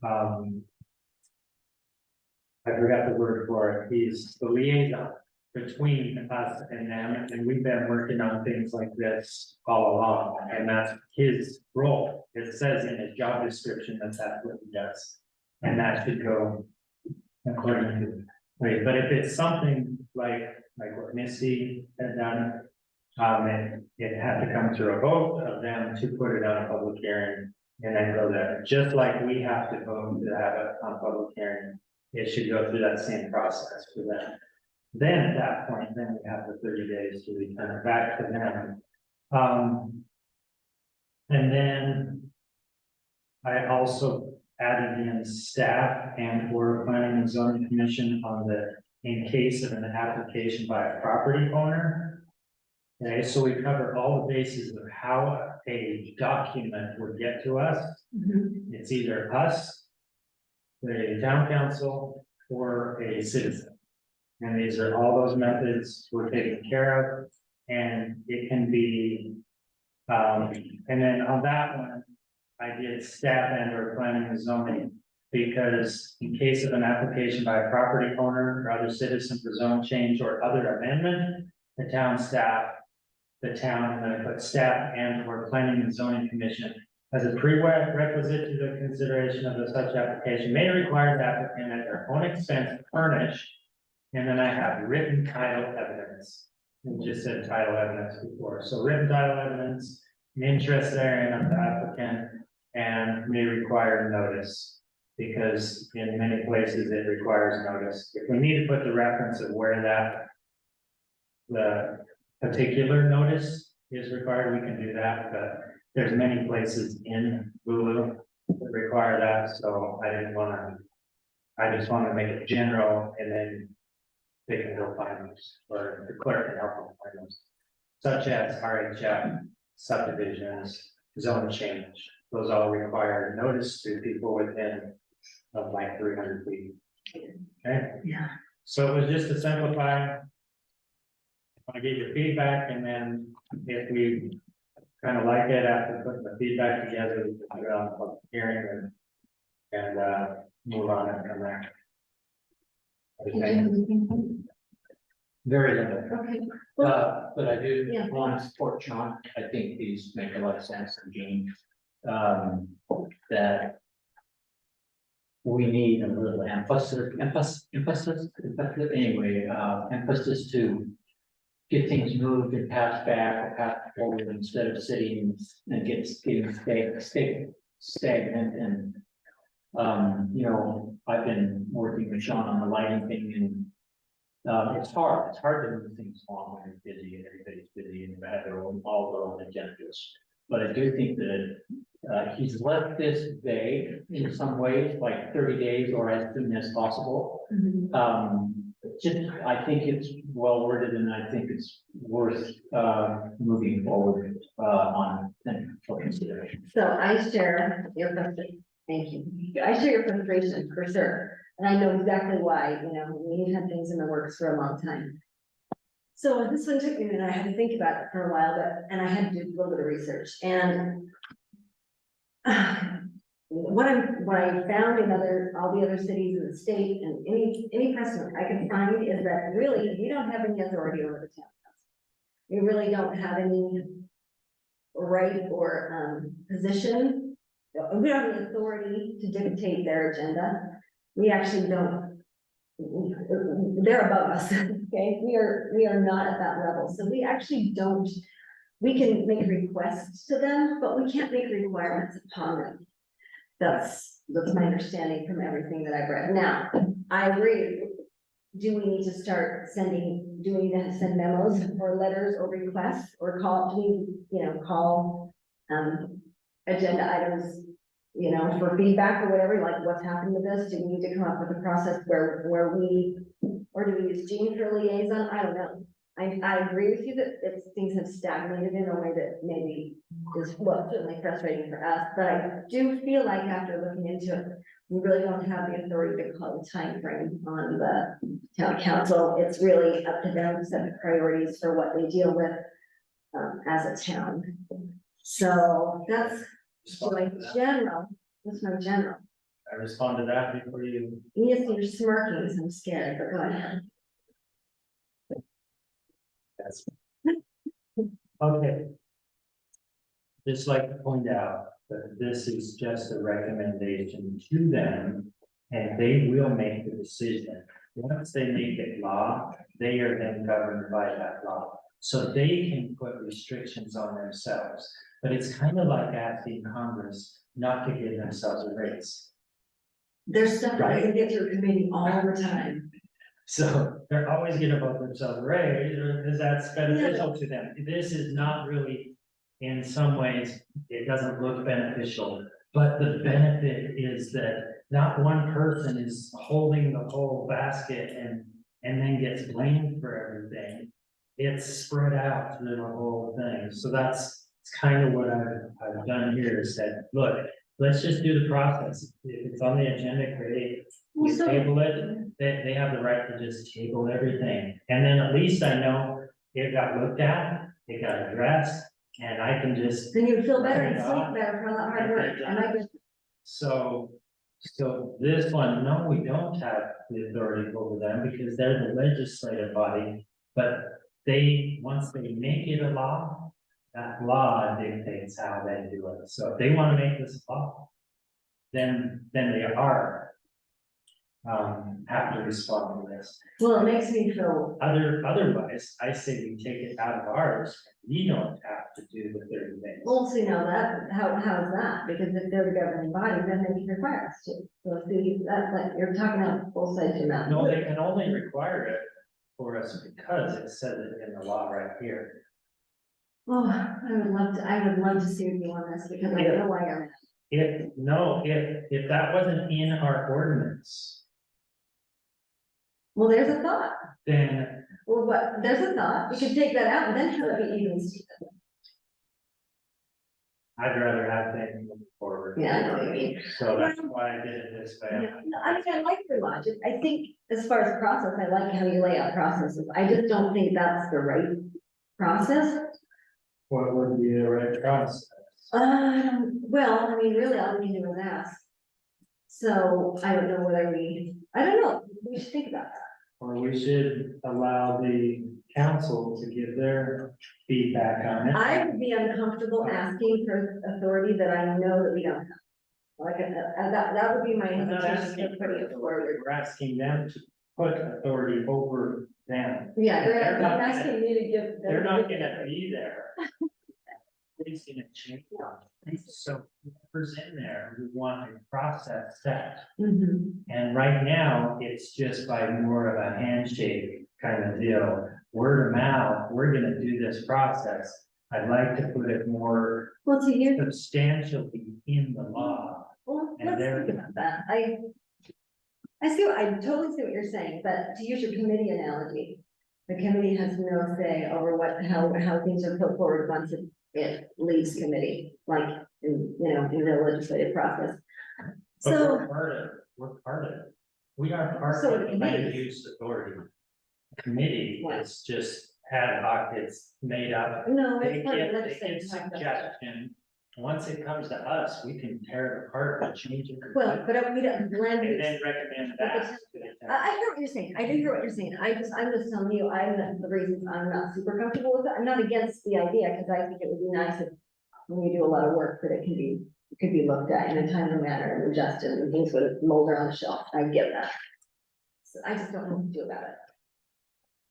I forgot the word for it, he's the liaison between us and them, and we've been working on things like this all along, and that's his role. It says in his job description that that's what he does, and that should go according to. Wait, but if it's something like what Misty had done, it had to come through a vote of them to put it on a public hearing and then go there, just like we have to vote to have it on public hearing. It should go through that same process for them. Then at that point, then we have the 30 days to return it back to them. And then I also added in staff and or planning and zoning commission on the, in case of an application by a property owner. Okay, so we cover all the bases of how a document would get to us. It's either us, the town council, or a citizen. And these are all those methods we're taking care of, and it can be, and then on that one, I did staff and or planning and zoning, because in case of an application by a property owner or other citizen for zone change or other amendment, the town staff, the town, and then I put staff and or planning and zoning commission as a prerequisite to the consideration of the such application may require the applicant at their own expense furnish. And then I have written title evidence. We just said title evidence before, so written title evidence, an interest therein of the applicant, and may require notice. Because in many places it requires notice. If we need to put the reference of where that the particular notice is required, we can do that, but there's many places in Lulu that require that, so I didn't wanna. I just wanna make it general, and then they can go find those, or the clerk can help them find those. Such as RHF, subdivisions, zone change, those all require notice to people within of like 300 feet. Okay? Yeah. So it was just to simplify. I get your feedback, and then if we kind of like it after putting the feedback together, we can put it on the public hearing and move on and from there. Very limited. Okay. But I do Yeah. want to support Sean. I think these make a lot of sense, and Jean. That we need a little emphasis anyway, emphasis to get things moved and passed back or passed forward instead of sitting and getting stagnant and, you know, I've been working with Sean on the lighting thing, and it's hard to move things along when you're busy and everybody's busy and they have all their own agendas. But I do think that he's left this vague in some ways, like 30 days or as soon as possible. Just, I think it's well worded, and I think it's worth moving forward on and for consideration. So I share your frustration, thank you. I share your frustration for sure. And I know exactly why, you know, we've had things in the works for a long time. So this one took me, and I had to think about it for a while, and I had to do a little bit of research, and what I found in all the other cities in the state, and any precedent I can find, is that really, we don't have any authority over the town council. We really don't have any right or position. We don't have the authority to dictate their agenda. We actually don't. They're above us, okay? We are not at that level, so we actually don't. We can make requests to them, but we can't make requirements upon them. That's my understanding from everything that I've read. Now, I agree. Do we need to start sending, do we need to send memos or letters or requests or call, do we, call agenda items, for feedback or whatever, like what's happened with this? Do we need to come up with a process where we, or do we use Jean for liaison? I don't know. I agree with you that things have stagnated in a way that maybe is, well, certainly frustrating for us, but I do feel like after looking into it, we really don't have the authority to call the time frame on the town council. It's really up to them to set the priorities for what they deal with as a town. So that's my general, I respond to that before you. Yes, you're smirking, so I'm scared, but go ahead. That's. Okay. Just like to point out that this is just a recommendation to them, and they will make the decision. Once they make it law, they are then governed by that law. So they can put restrictions on themselves, but it's kind of like asking Congress not to give themselves a raise. There's stuff that doesn't get through committee all the time. So they're always gonna vote themselves a raise, because that's beneficial to them. This is not really, in some ways, it doesn't look beneficial. But the benefit is that not one person is holding the whole basket and then gets blamed for everything. It's spread out through the whole thing. So that's kind of what I've done here, is said, look, let's just do the process. If it's on the agenda, great. We Well, so- table it, they have the right to just table everything. And then at least I know it got looked at, it got addressed, and I can just. Then you feel better and sleep better for all that hard work, and I just, So this one, no, we don't have the authority over them because they're the legislative body. But they, once they make it a law, that law dictates how they do it. So if they want to make this a law, then they are. Have to respond to this. well, it makes me feel, Otherwise, I say we take it out of ours. We don't have to do the 30 days. well, see, now that, how is that? Because if they're the governing body, then they can require us to. So see, that's like, you're talking out both sides of your mouth. No, they can only require it for us because it says it in the law right here. Oh, I would love to see you on this, because I know why I'm. If that wasn't in our ordinance, Well, there's a thought. then Well, what, there's a thought. We could take that out and then have it be even. I'd rather have things moving forward. Yeah, I know what you mean. So that's why I did it this way. Yeah, no, I mean, I like your logic. I think as far as process, I like how you lay out processes. I just don't think that's the right process. What would be the right process? Well, I mean, really, all we can do is ask. So I don't know whether I don't know. We should think about that. Or we should allow the council to give their feedback on it. I would be uncomfortable asking for authority that I know that we don't have. Like, that would be my We're not hesitation asking for putting it forward. We're asking them to put authority over them. Yeah, They're they're not not gonna- asking me to give. They're not gonna be there. It's gonna change. So whoever's in there, we want a process set. Mhm. And right now, it's just by more of a handshake kind of deal, word of mouth, we're gonna do this process. I'd like to put it more Well, to you, substantially in the law. well, And let's there- think about that. I totally see what you're saying, but to use your committee analogy, the committee has no say over how things are put forward once it leaves committee, like, in the legislative process. But So, we're part of it. We are part So of the the land committee- use authority. Committee Right. is just ad hoc, it's made up. no, They it's part of get legislative process. suggestion. Once it comes to us, we can tear it apart and change it. Well, but we don't, land And use. then recommend that. to the town. I hear what you're saying. I do hear what you're saying. I'm just telling you, the reasons I'm not super comfortable with it. I'm not against the idea, because I think it would be nice if, when you do a lot of work, that it could be looked at in a timely manner and adjusted, and things would mold around the shelf. I get that. So I just don't know what to do about it.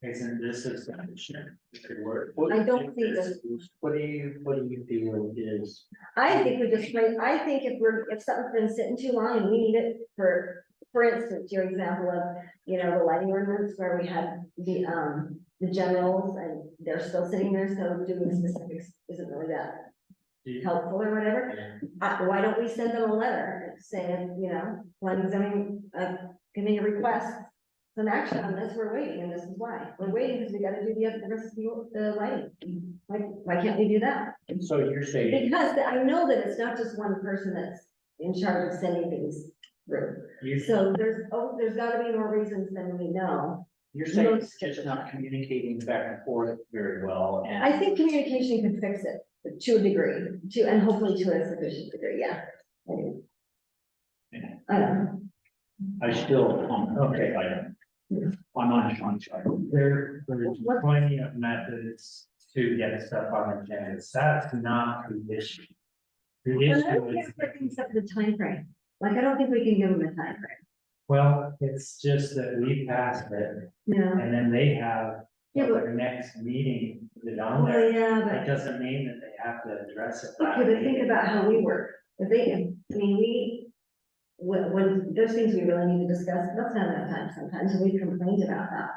Isn't this is the mission? It could work. I don't see this. What do you feel is? I think we just, I think if something's been sitting too long and we need it for instance, your example of, the lighting ordinance where we had the generals and they're still sitting there, so doing the specifics isn't really that helpful or whatever. Why don't we send them a letter saying, planning zoning, giving a request, some action on this, we're waiting, and this is why. We're waiting because we gotta do the rest of the lighting. Like, why can't we do that? So you're saying, Because I know that it's not just one person that's in charge of sending things through. So there's gotta be more reasons than we know. you're saying it's just not communicating back and forth very well, and I think communication could fix it to a degree, and hopefully to a sufficient degree, yeah. I do. I don't know. I still, okay, I'm on track. There's plenty of methods to get stuff on the agenda. That's not the issue. The But I issue don't is, think we're things up the timeframe. Like, I don't think we can give them a timeframe. well, it's just that we passed it No. and then they have Yeah, but, their next meeting put it on well, there. yeah, It doesn't mean that they have to address it. but, okay, but think about how we work. If they, I mean, when there's things we really need to discuss, that's not enough time sometimes, and we've complained about that.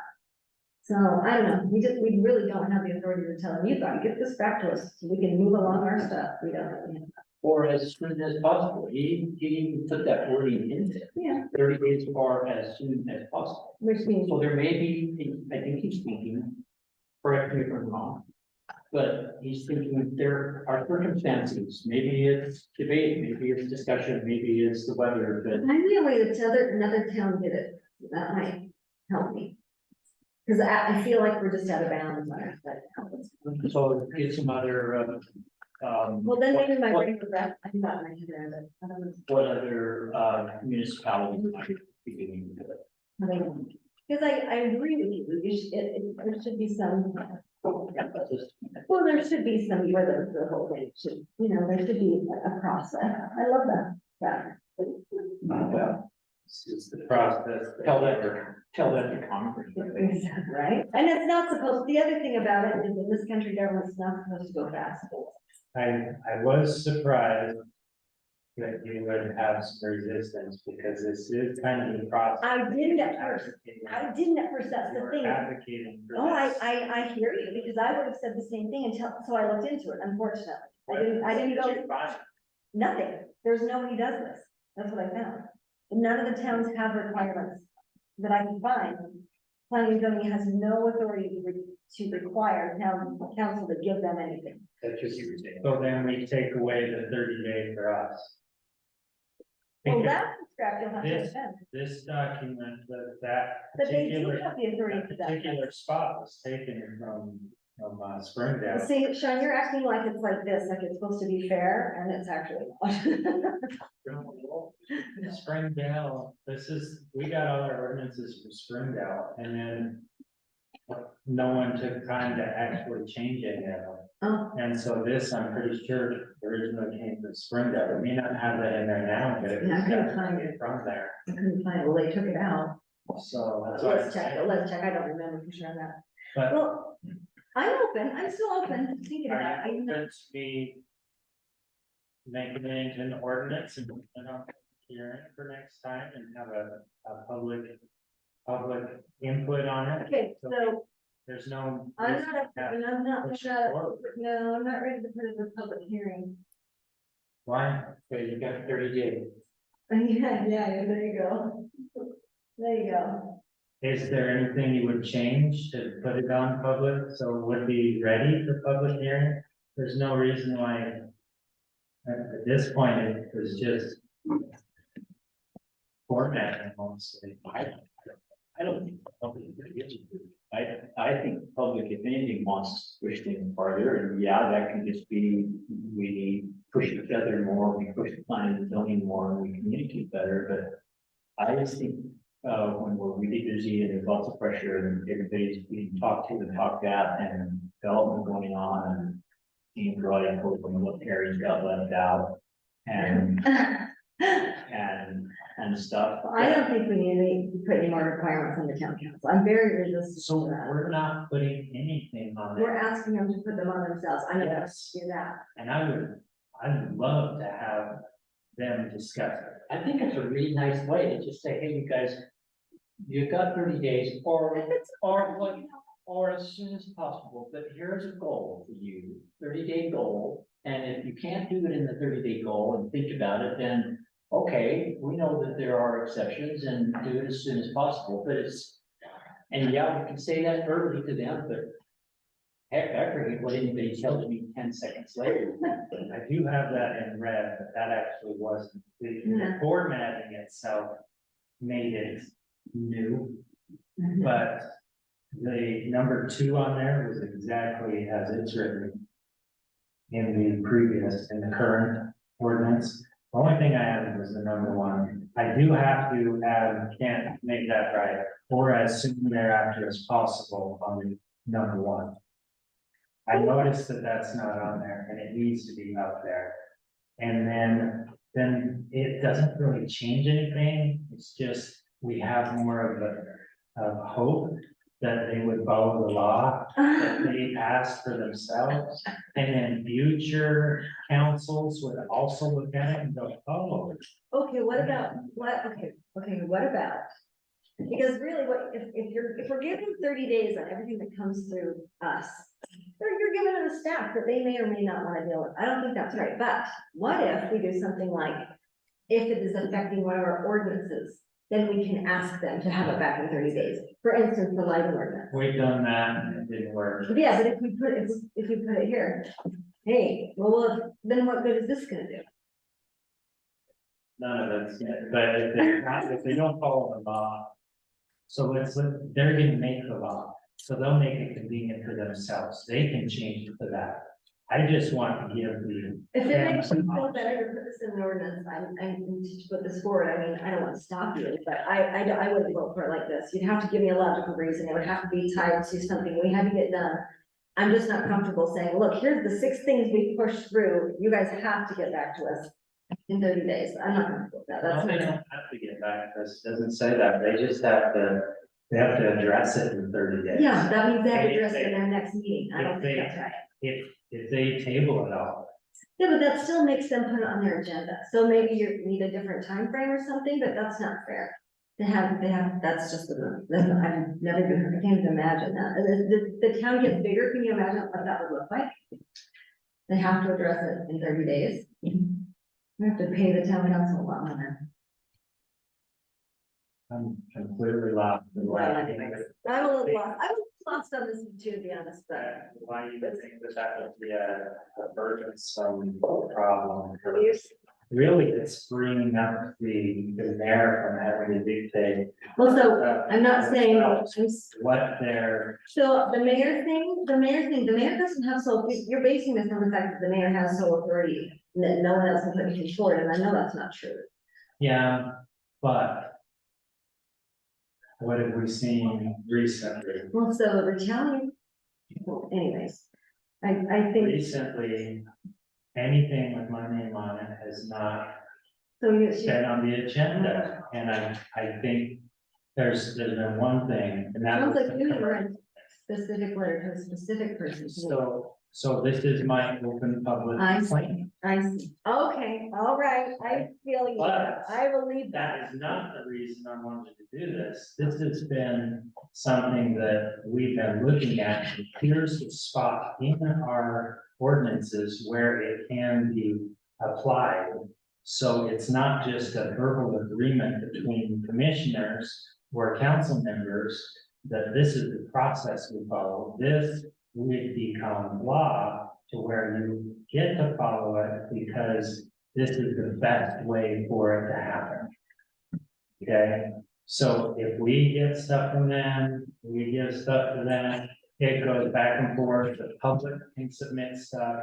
So, I don't know, we really don't have the authority to tell them, you gotta get this back to us, so we can move along our stuff, we don't. Or as soon as possible, he even put that wording in there, Yeah, 30 days or as soon as possible. which means, So there may be, I think he's thinking, correct me if I'm wrong. But he's thinking there are circumstances, maybe it's debate, maybe it's discussion, maybe it's the weather, but. I knew a way that another town did it, that might help me. Cause I feel like we're just out of bounds on it, but. So get some other, Well, then maybe my what- brain was that, I thought my head there, but I don't know. what other, municipalities might be doing it. Because I agree with you, there should be some, well, there should be some, whether the whole thing should, there should be a process. I love that. Well, This is the process. tell that to Congress. Right? And it's not supposed, the other thing about it is in this country, government's not supposed to go fast. I was surprised that you would have some resistance because this is kind of the process. I didn't at first, that's the You're thing. advocating for Oh, this. I hear you, because I would have said the same thing until, so I looked into it, unfortunately. I didn't go, nothing, there's nobody does this, that's what I found. None of the towns have requirements that I can find. Planning and zoning has no authority to require town council to give them anything. That's just you saying. So then we take away the 30 day for us. Well, Because that's the scrap you'll have to this- defend, this document, that but they do particular, have the authority that for that. particular spot was taken from Springdale. See, Sean, you're acting like it's like this, like it's supposed to be fair, and it's actually not. Springdale, we got all our ordinances from Springdale and then no one took time to actually change any of them. Oh, And so this, I'm pretty sure originally came from Springdale. It may not have that in there now, but it Yeah, I was couldn't find definitely from there. I couldn't find, well, they took it out. So that's why. Let's check, I don't remember for sure on that. But Well, I'm still open to thinking about are you it. open to me making it into an ordinance and put it on hearing for next time and have a public input on it? Okay, so There's no. I'm reason not, to have- and I'm not, push it forward. no, I'm not ready to put it in a public hearing. Why? Okay, you got 30 days. Yeah, there you go. There you go. Is there anything you would change to put it on public, so it would be ready for public hearing? There's no reason why. At this point, it was just. Formatting, honestly. I don't think public is. I think public, if anything, wants to push things farther, and yeah, that can just be, we push each other more, we push the planning and zoning more, and we communicate better, but I just think, when we're really busy and there's lots of pressure and everybody's being talked to and talked at and development going on and being brought in, from what areas got left out and stuff. I don't think we need to put any more requirements on the town council. I'm very resistant So to that. we're not putting anything on We're there, asking them to put them on themselves. I'm not Yes. do that. and I'd love to have them discuss it. I think it's a really nice way to just say, hey, you guys, you've got 30 days or what, or as soon as possible, but here's a goal for you, 30-day goal. And if you can't do it in the 30-day goal and think about it, then, okay, we know that there are exceptions and do it as soon as possible, but and yeah, we can say that verbally to them, but heck, I forget what anybody tells me 10 seconds later. I do have that in red, but that actually wasn't, the formatting itself made it new. But the number 2 on there was exactly as it's written in the current ordinance. The only thing I added was the number 1. I do have to add, can't make that right, or as soon thereafter as possible on number one. I noticed that that's not on there and it needs to be up there. And then it doesn't really change anything, it's just, we have more of hope that they would follow the law, that they asked for themselves. And then future councils would also look at it and go, oh, Okay, what about, what about? Because really, if we're giving 30 days on everything that comes through us, you're giving it a staff that they may or may not want to deal with. I don't think that's right, but what if we do something like, if it is affecting one of our ordinances, then we can ask them to have it back in 30 days. For instance, the lighting ordinance. we've done that and it didn't work. Yeah, but if you put it here, hey, well, then what good is this gonna do? None of it's, but if they don't follow the law. So they're gonna make the law, so they'll make it convenient for themselves, they can change it to that. I just want to give the. If it makes you feel better to put this in the ordinance, I'm to put this forward, I mean, I don't want to stop you, but I wouldn't vote for it like this. You'd have to give me a logical reason, it would have to be tied to something we had to get done. I'm just not comfortable saying, look, here's the 6 things we pushed through, you guys have to get back to us in 30 days, I'm not comfortable with that, No, that's they not. don't have to get back, because it doesn't say that, they just have to address it in 30 days. Yeah, that means they have to And if address it they- in their next meeting, I don't if think they- that's right. If they table it all, Yeah, but that still makes them put it on their agenda, so maybe you need a different time frame or something, but that's not fair. They have, that's just, I've never been, I can't even imagine that, the town gets bigger, can you imagine what that would look like? They have to address it in 30 days. We have to pay the town council a lot more. I'm completely lost. in Well, why- anyways, I'm a little lost on this one too, to be honest, but. Why you would think that would be a burdensome problem? Really, it's freeing up the mayor from having to dictate. Well, so I'm not saying, What they're, so the mayor thing, the mayor doesn't have sole, you're basing this on the fact that the mayor has sole authority, and that no one else can put anything forward, and I know that's not true. yeah, but. What have we seen recently? Well, so retaliate, well, anyways, I think, Recently, anything with my name on it has not so you, been on the agenda, and I think there's been one thing, and that sounds was. like you were in specific letter to a specific person. So this is my open public. I complaint. see, okay, all right, I feel you, But I believe That that. is not the reason I wanted to do this. This has been something that we've been looking at. Here's the spot in our ordinances where it can be applied. So it's not just a verbal agreement between commissioners or council members that this is the process we follow. This would become law to where you get to follow it because this is the best way for it to happen. Okay, so if we get stuff from them, we give stuff to them, it goes back and forth, the public can submit stuff.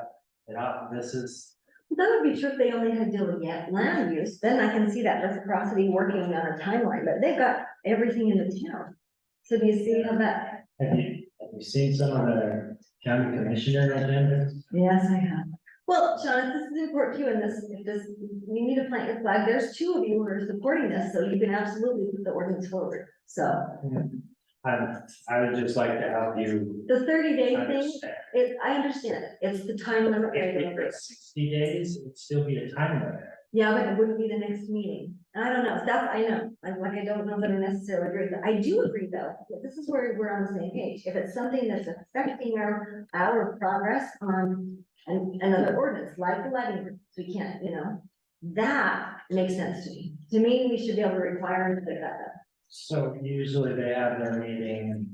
This is, That would be true if they only had delegate land use, then I can see that reciprocity working on a timeline, but they've got everything in the town. So do you see how that, have you seen some of the county commissioner agendas? yes, I have. Well, Sean, if this is important to you, and if this, you need to plant your flag, there's 2 of you who are supporting this, so you can absolutely put the ordinance forward, so. I would just like to help you The 30-day thing, understand. I understand it, it's the time limit. If it were 60 days, it'd still be a time limit. Yeah, but it wouldn't be the next meeting. I don't know, that's, I know, I don't know that I necessarily agree, but I do agree though, that this is where we're on the same page. If it's something that's affecting our progress on another ordinance, like the lighting, ordinance, we can't, that makes sense to me. To me, we should be able to require them to do that. So usually they have their meeting.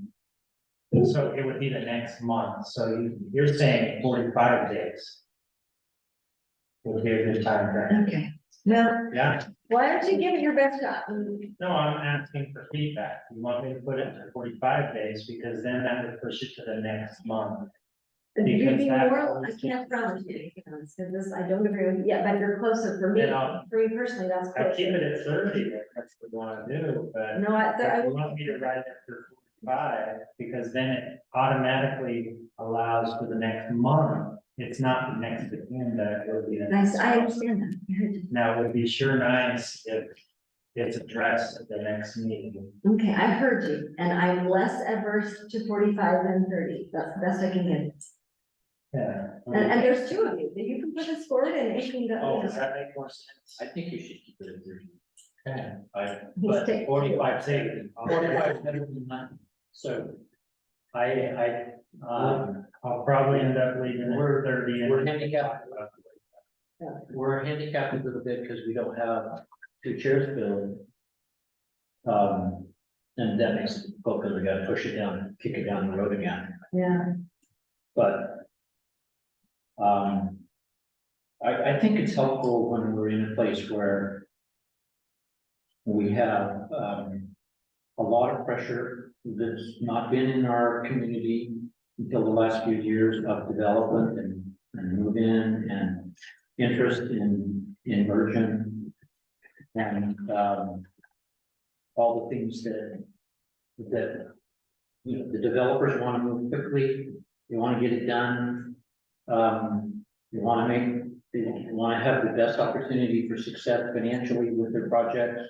So it would be the next month, so you're saying 45 days. Would be a good time frame, Okay. Well, yeah, why don't you give it your best shot? no, I'm asking for feedback, you want me to put it to 45 days, because then that would push it to the next month. Because be that more, I always can't promise you anything on this, because this, I don't agree with, yeah, but you're closer for me, Then I'll- for me personally, that's I keep it closer. at 30, if that's what you wanna do, but. No, If you want me to write it for 45, because then it automatically allows for the next month. It's not the next agenda, it would be. the nice, next I month. understand that. I heard you. Now, it would be sure nice if it's addressed at the next meeting. Okay, I heard you, and I'm less averse to 45 than 30, that's the best I can get. Yeah. And there's two of you, you can put this forward and it can go. Oh, does that make more sense? I think you should keep it at 30. Okay. He's But taking- 45 saving. 45 is better than nothing. So. I'll probably end up leaving at 30. and- we're handicapped. We're handicapped a little bit because we don't have 2 chairs filled. And that makes it difficult because we gotta push it down, kick it down the road again, Yeah, but. I think it's helpful when we're in a place where. We have, a lot of pressure that's not been in our community until the last few years of development and move in and interest in immersion. And, all the things that, you know, the developers want to move quickly, they want to get it done. They want to have the best opportunity for success financially with their projects.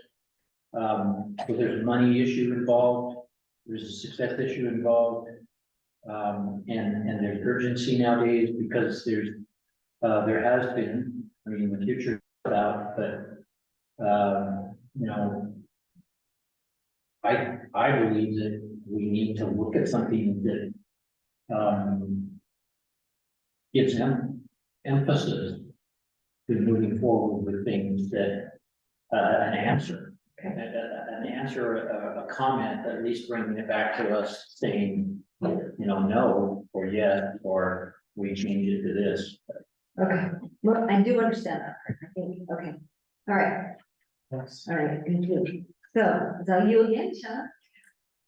So there's a money issue involved, there's a success issue involved. And there's urgency nowadays because there has been, I mean, the future is out, but, you know, I believe that we need to look at something that, gives them emphasis to moving forward with things that, an answer. An answer, a comment, at least bringing it back to us saying, you know, no, or yes, or we change it to this. okay, well, I do understand that, I think, okay, all right, Yes. all right, thank you. So you again, Sean?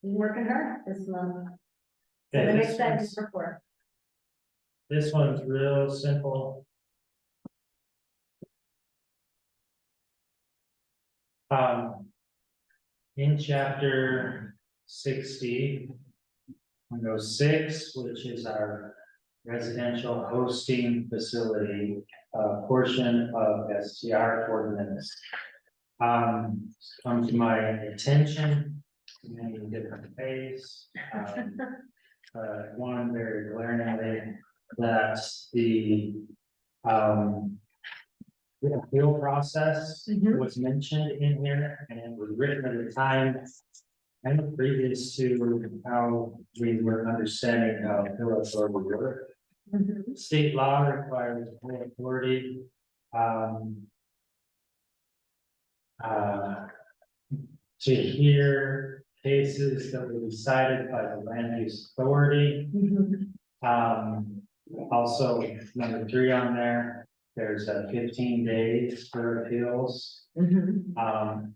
You working hard this month? So Okay, the this next time one's- is report. This one's real simple. In chapter 60. Window 6, which is our residential hosting facility, portion of STR ordinance. Come to my attention, in many different ways. One very glaringly, that the appeal process Mhm. was mentioned in here, and it was written at a time kind of previous to how we were understanding how appeal authority work. Mhm. State law requires appeal authority, to hear cases that were decided by the land use authority. Mhm. Also, number 3 on there, there's 15 days for appeals. Mhm.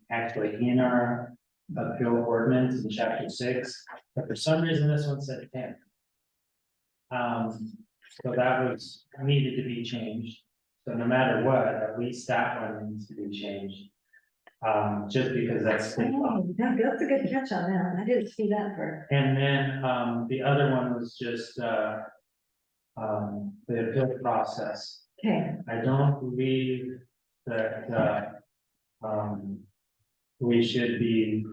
Actually in our appeal ordinance in chapter 6, but for some reason this one said 10. So that was needed to be changed. So no matter what, at least that one needs to be changed. Just because that's state law. Oh, that's a good catch on that, I didn't see that part. And then, the other one was just, the appeal process. Okay, I don't believe that, we should be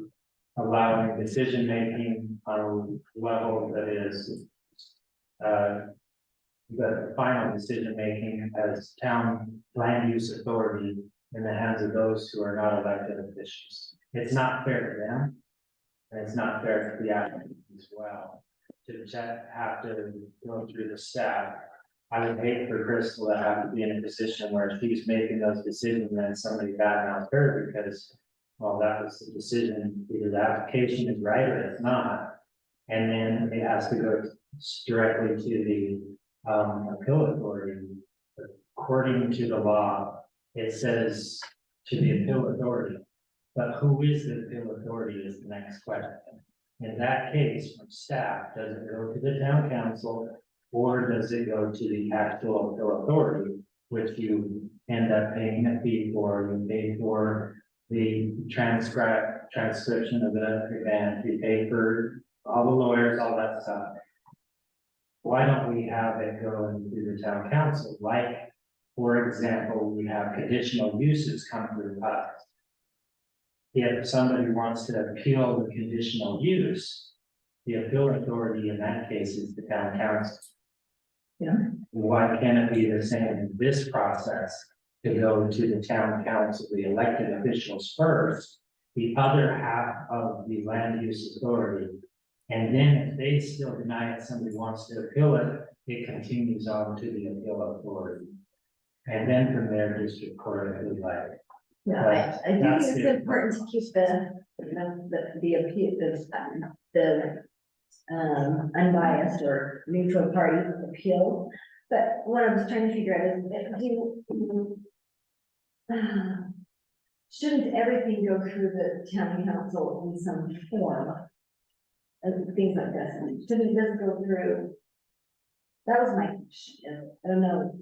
allowing decision-making on a level that is, the final decision-making as town land use authority in the hands of those who are not elected officials. It's not fair to them. And it's not fair to the applicant as well, to have to go through the staff. I would hate for Crystal to have to be in a position where she's making those decisions and then somebody badmouths her because, well, that was the decision, either the application is right or it's not. And then it has to go directly to the appeal authority. According to the law, it says to the appeal authority. But who is the appeal authority is the next question. In that case, from staff, does it go to the town council? Or does it go to the actual appeal authority, which you end up paying a fee for, you pay for the transcription of the event, you pay for all the lawyers, all that stuff. Why don't we have it go into the town council, like, for example, we have conditional uses come through us. If somebody wants to appeal the conditional use, the appeal authority in that case is the town council. Yeah. Why can't it be the same in this process to go to the town council, the elected officials first, the other half of the land use authority? And then if they still deny it, somebody wants to appeal it, it continues on to the appeal authority. And then from there, district court, if we like. Yeah, I do think That's it's it. important to keep the appeal, the unbiased or neutral party appeal. But what I was trying to figure out is, shouldn't everything go through the town council in some form? And things like this, shouldn't it just go through? That was my question. I don't know,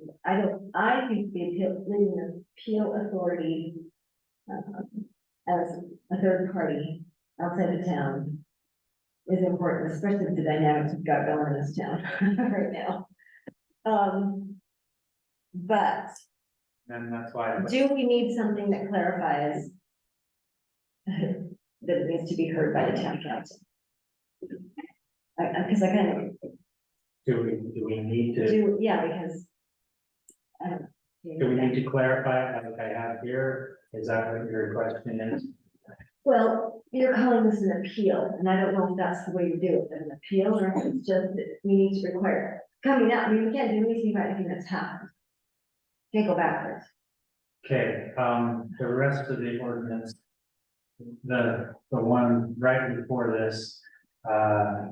I think the appeal authority as a third party outside of town is important, especially with the dynamics we've got going in this town right now. But And that's why. do we need something that clarifies that it needs to be heard by the town council? Because I kind of Do we need to, do, yeah, because. I don't know. do we need to clarify it like I have here? Is that what your question is? Well, you're calling this an appeal, and I don't know if that's the way you do it, an appeal, or if it's just that we need to require coming out. I mean, we can't do anything about anything that's happened. Can't go backwards. Okay, the rest of the ordinance. The one right before this, I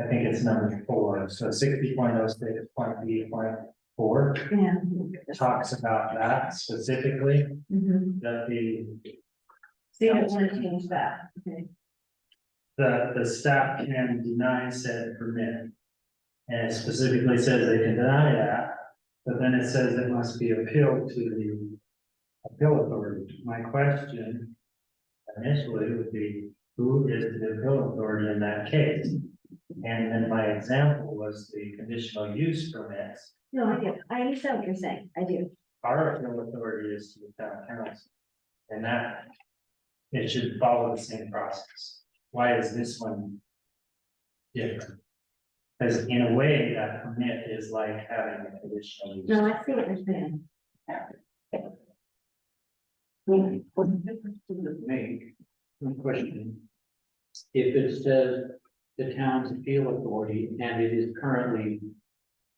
think it's number 4, so 60.06.B.4 Yeah. talks about that specifically, Mhm. that the So you don't want to change that, okay? the staff can deny said permit. And it specifically says they can deny that, but then it says it must be appealed to the appeal authority. My question initially would be, who is the appeal authority in that case? And then my example was the conditional use permits. No, I do. I understand what you're saying. I do. Our appeal authority is to the town council. And that, it should follow the same process. Why is this one different? Because in a way, that permit is like having a conditional use. No, I see what you're saying. What difference does it make? One question. If it says the town's appeal authority and it is currently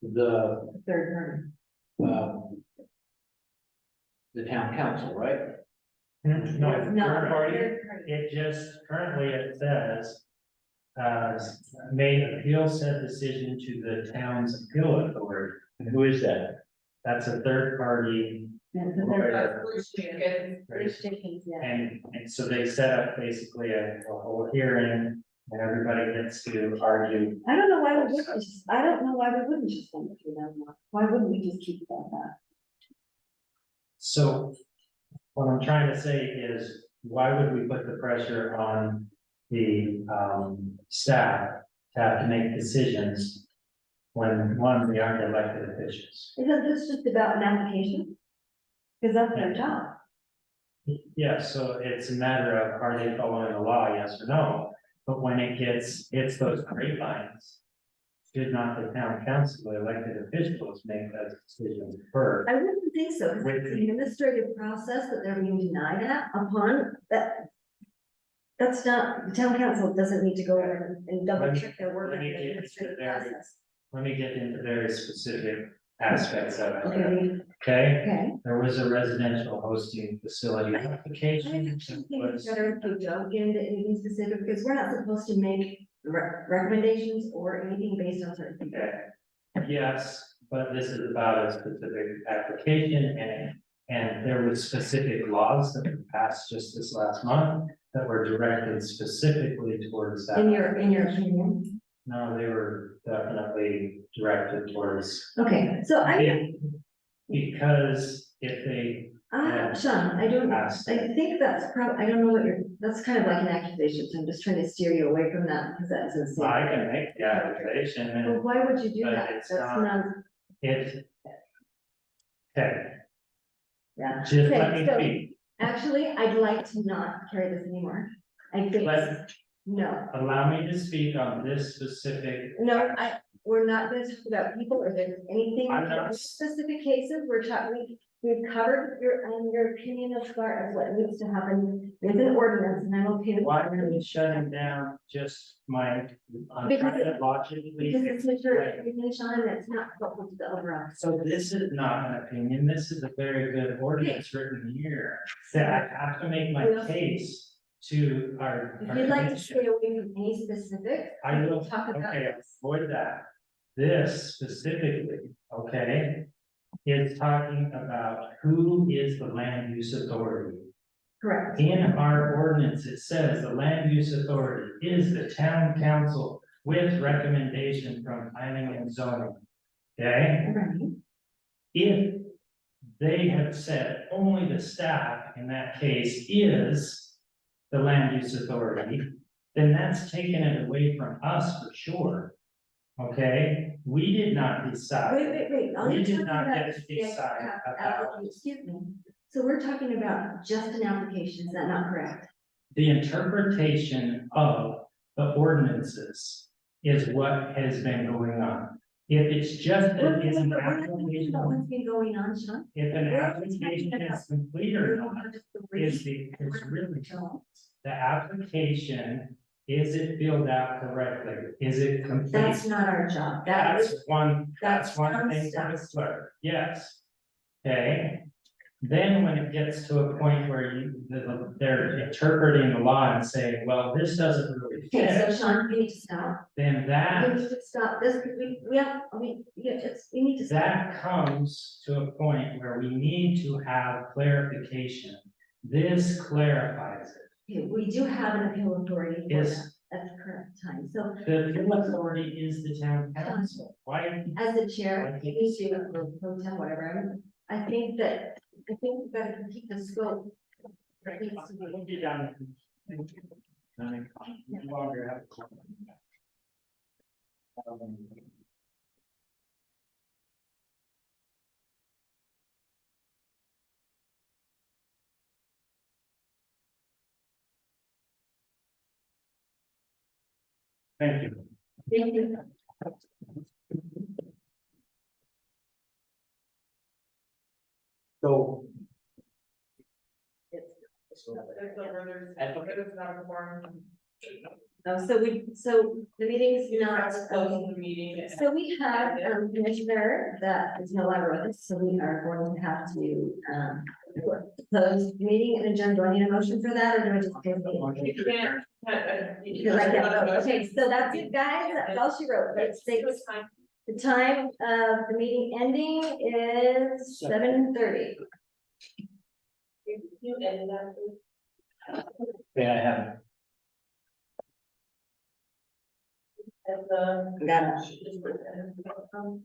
the, Third party. the town council, right? No, No, third party, third party. it just, currently it says. May appeal said decision to the town's appeal authority. And who is that? That's a third party. Yeah, it's a third party. That's Bruce Jenkins. Bruce Jenkins, yeah. And so they set up basically a whole hearing and everybody gets to argue. I don't know why we wouldn't just, I don't know why we wouldn't just send it through them. Why wouldn't we just keep that? So what I'm trying to say is, why would we put the pressure on the staff to have to make decisions when, one, we aren't elected officials? Isn't this just about an application? Because that's their job. Yeah, so it's a matter of, are they following the law, yes or no? But when it's those grapevines, should not the town council, the elected officials make those decisions first? I wouldn't think so, because it's the administrative process that they're being denied at upon that. That's not, the town council doesn't need to go over and double check their work let in me the get into administrative very- process. Let me get into very specific aspects of it, Okay, okay? okay. There was a residential hosting facility I application. think that it's was- better if we don't get into anything specific, because we're not supposed to make recommendations or anything based on certain things. Okay. Yes, but this is about a specific application and there were specific laws that were passed just this last month that were directed specifically towards that. In your opinion, No, they were definitely directed towards. Okay, so Because if they Sean, I don't, I ask, think that's I don't know what you're, that's kind of like an accusation, so I'm just trying to steer you away from that, because that's insane. I can make the accusation Well, and why would you do But that? it's That's not, it's. Okay, yeah. just let Okay, me so speak, actually, I'd like to not carry this anymore. I think, no, allow me to speak on this specific. no, we're not gonna talk about people or there's anything, I'm not- specific cases, we're talking, we've covered your opinion as far as what needs to happen with an ordinance, and I'm okay with. Why are we shutting down just my, I'm Because trying to logically. Because it's mature, explain. opinion, Sean, and it's not helpful to the overall. So this is not an opinion, this is a very good ordinance written here, that I have to make my case to our. If you'd like to stay away from any specifics. I we can will, talk about okay, this. avoid that. This specifically, okay, is talking about who is the land use authority. Correct. In our ordinance, it says the land use authority is the town council with recommendation from planning and zoning. Okay, Right. if they have said only the staff in that case is the land use authority, then that's taken it away from us for sure. Okay, we did not decide. Wait. All We you're did talking not about get is to decide about Excuse me. So we're talking about just an application, is that not correct? the interpretation of the ordinances is what has been going on. If it's just that it's an We're not talking about application, what's been going on, Sean. if an we're application talking is complete or We're not, just the is reason the, is really, Don't. the application, is it filled out correctly? Is it complete? That's not our job. That That's is, one, that's that's one town thing for the stuff. clerk, yes. Okay, then when it gets to a point where they're interpreting the law and saying, well, this doesn't really okay, so fit, Sean, we need to stop. then We that, need to stop this, because we need to. stop. that comes to a point where we need to have clarification. This clarifies it. Okay, we do have an appeal authority for Yes. that at the current time, so The appeal authority is the town council, why? as the chair, you need to, or pro tem, whatever, I think that we better keep the scope. That needs to be- We'll be done. I mean, no longer have a quorum. Thank you. Thank you. So. There's not a forum. So the meeting's not. Closing the meeting. So we have commissioner that is no longer with us, so we are going to have to close the meeting and adjourn. Do I need a motion for that, or do I just? close the meeting? You can't. Because I can't vote. Okay, so that's it, guys, that's all she wrote, but it's the time of the meeting ending is 7:30. You ended that, please. May I have? At the. Got it.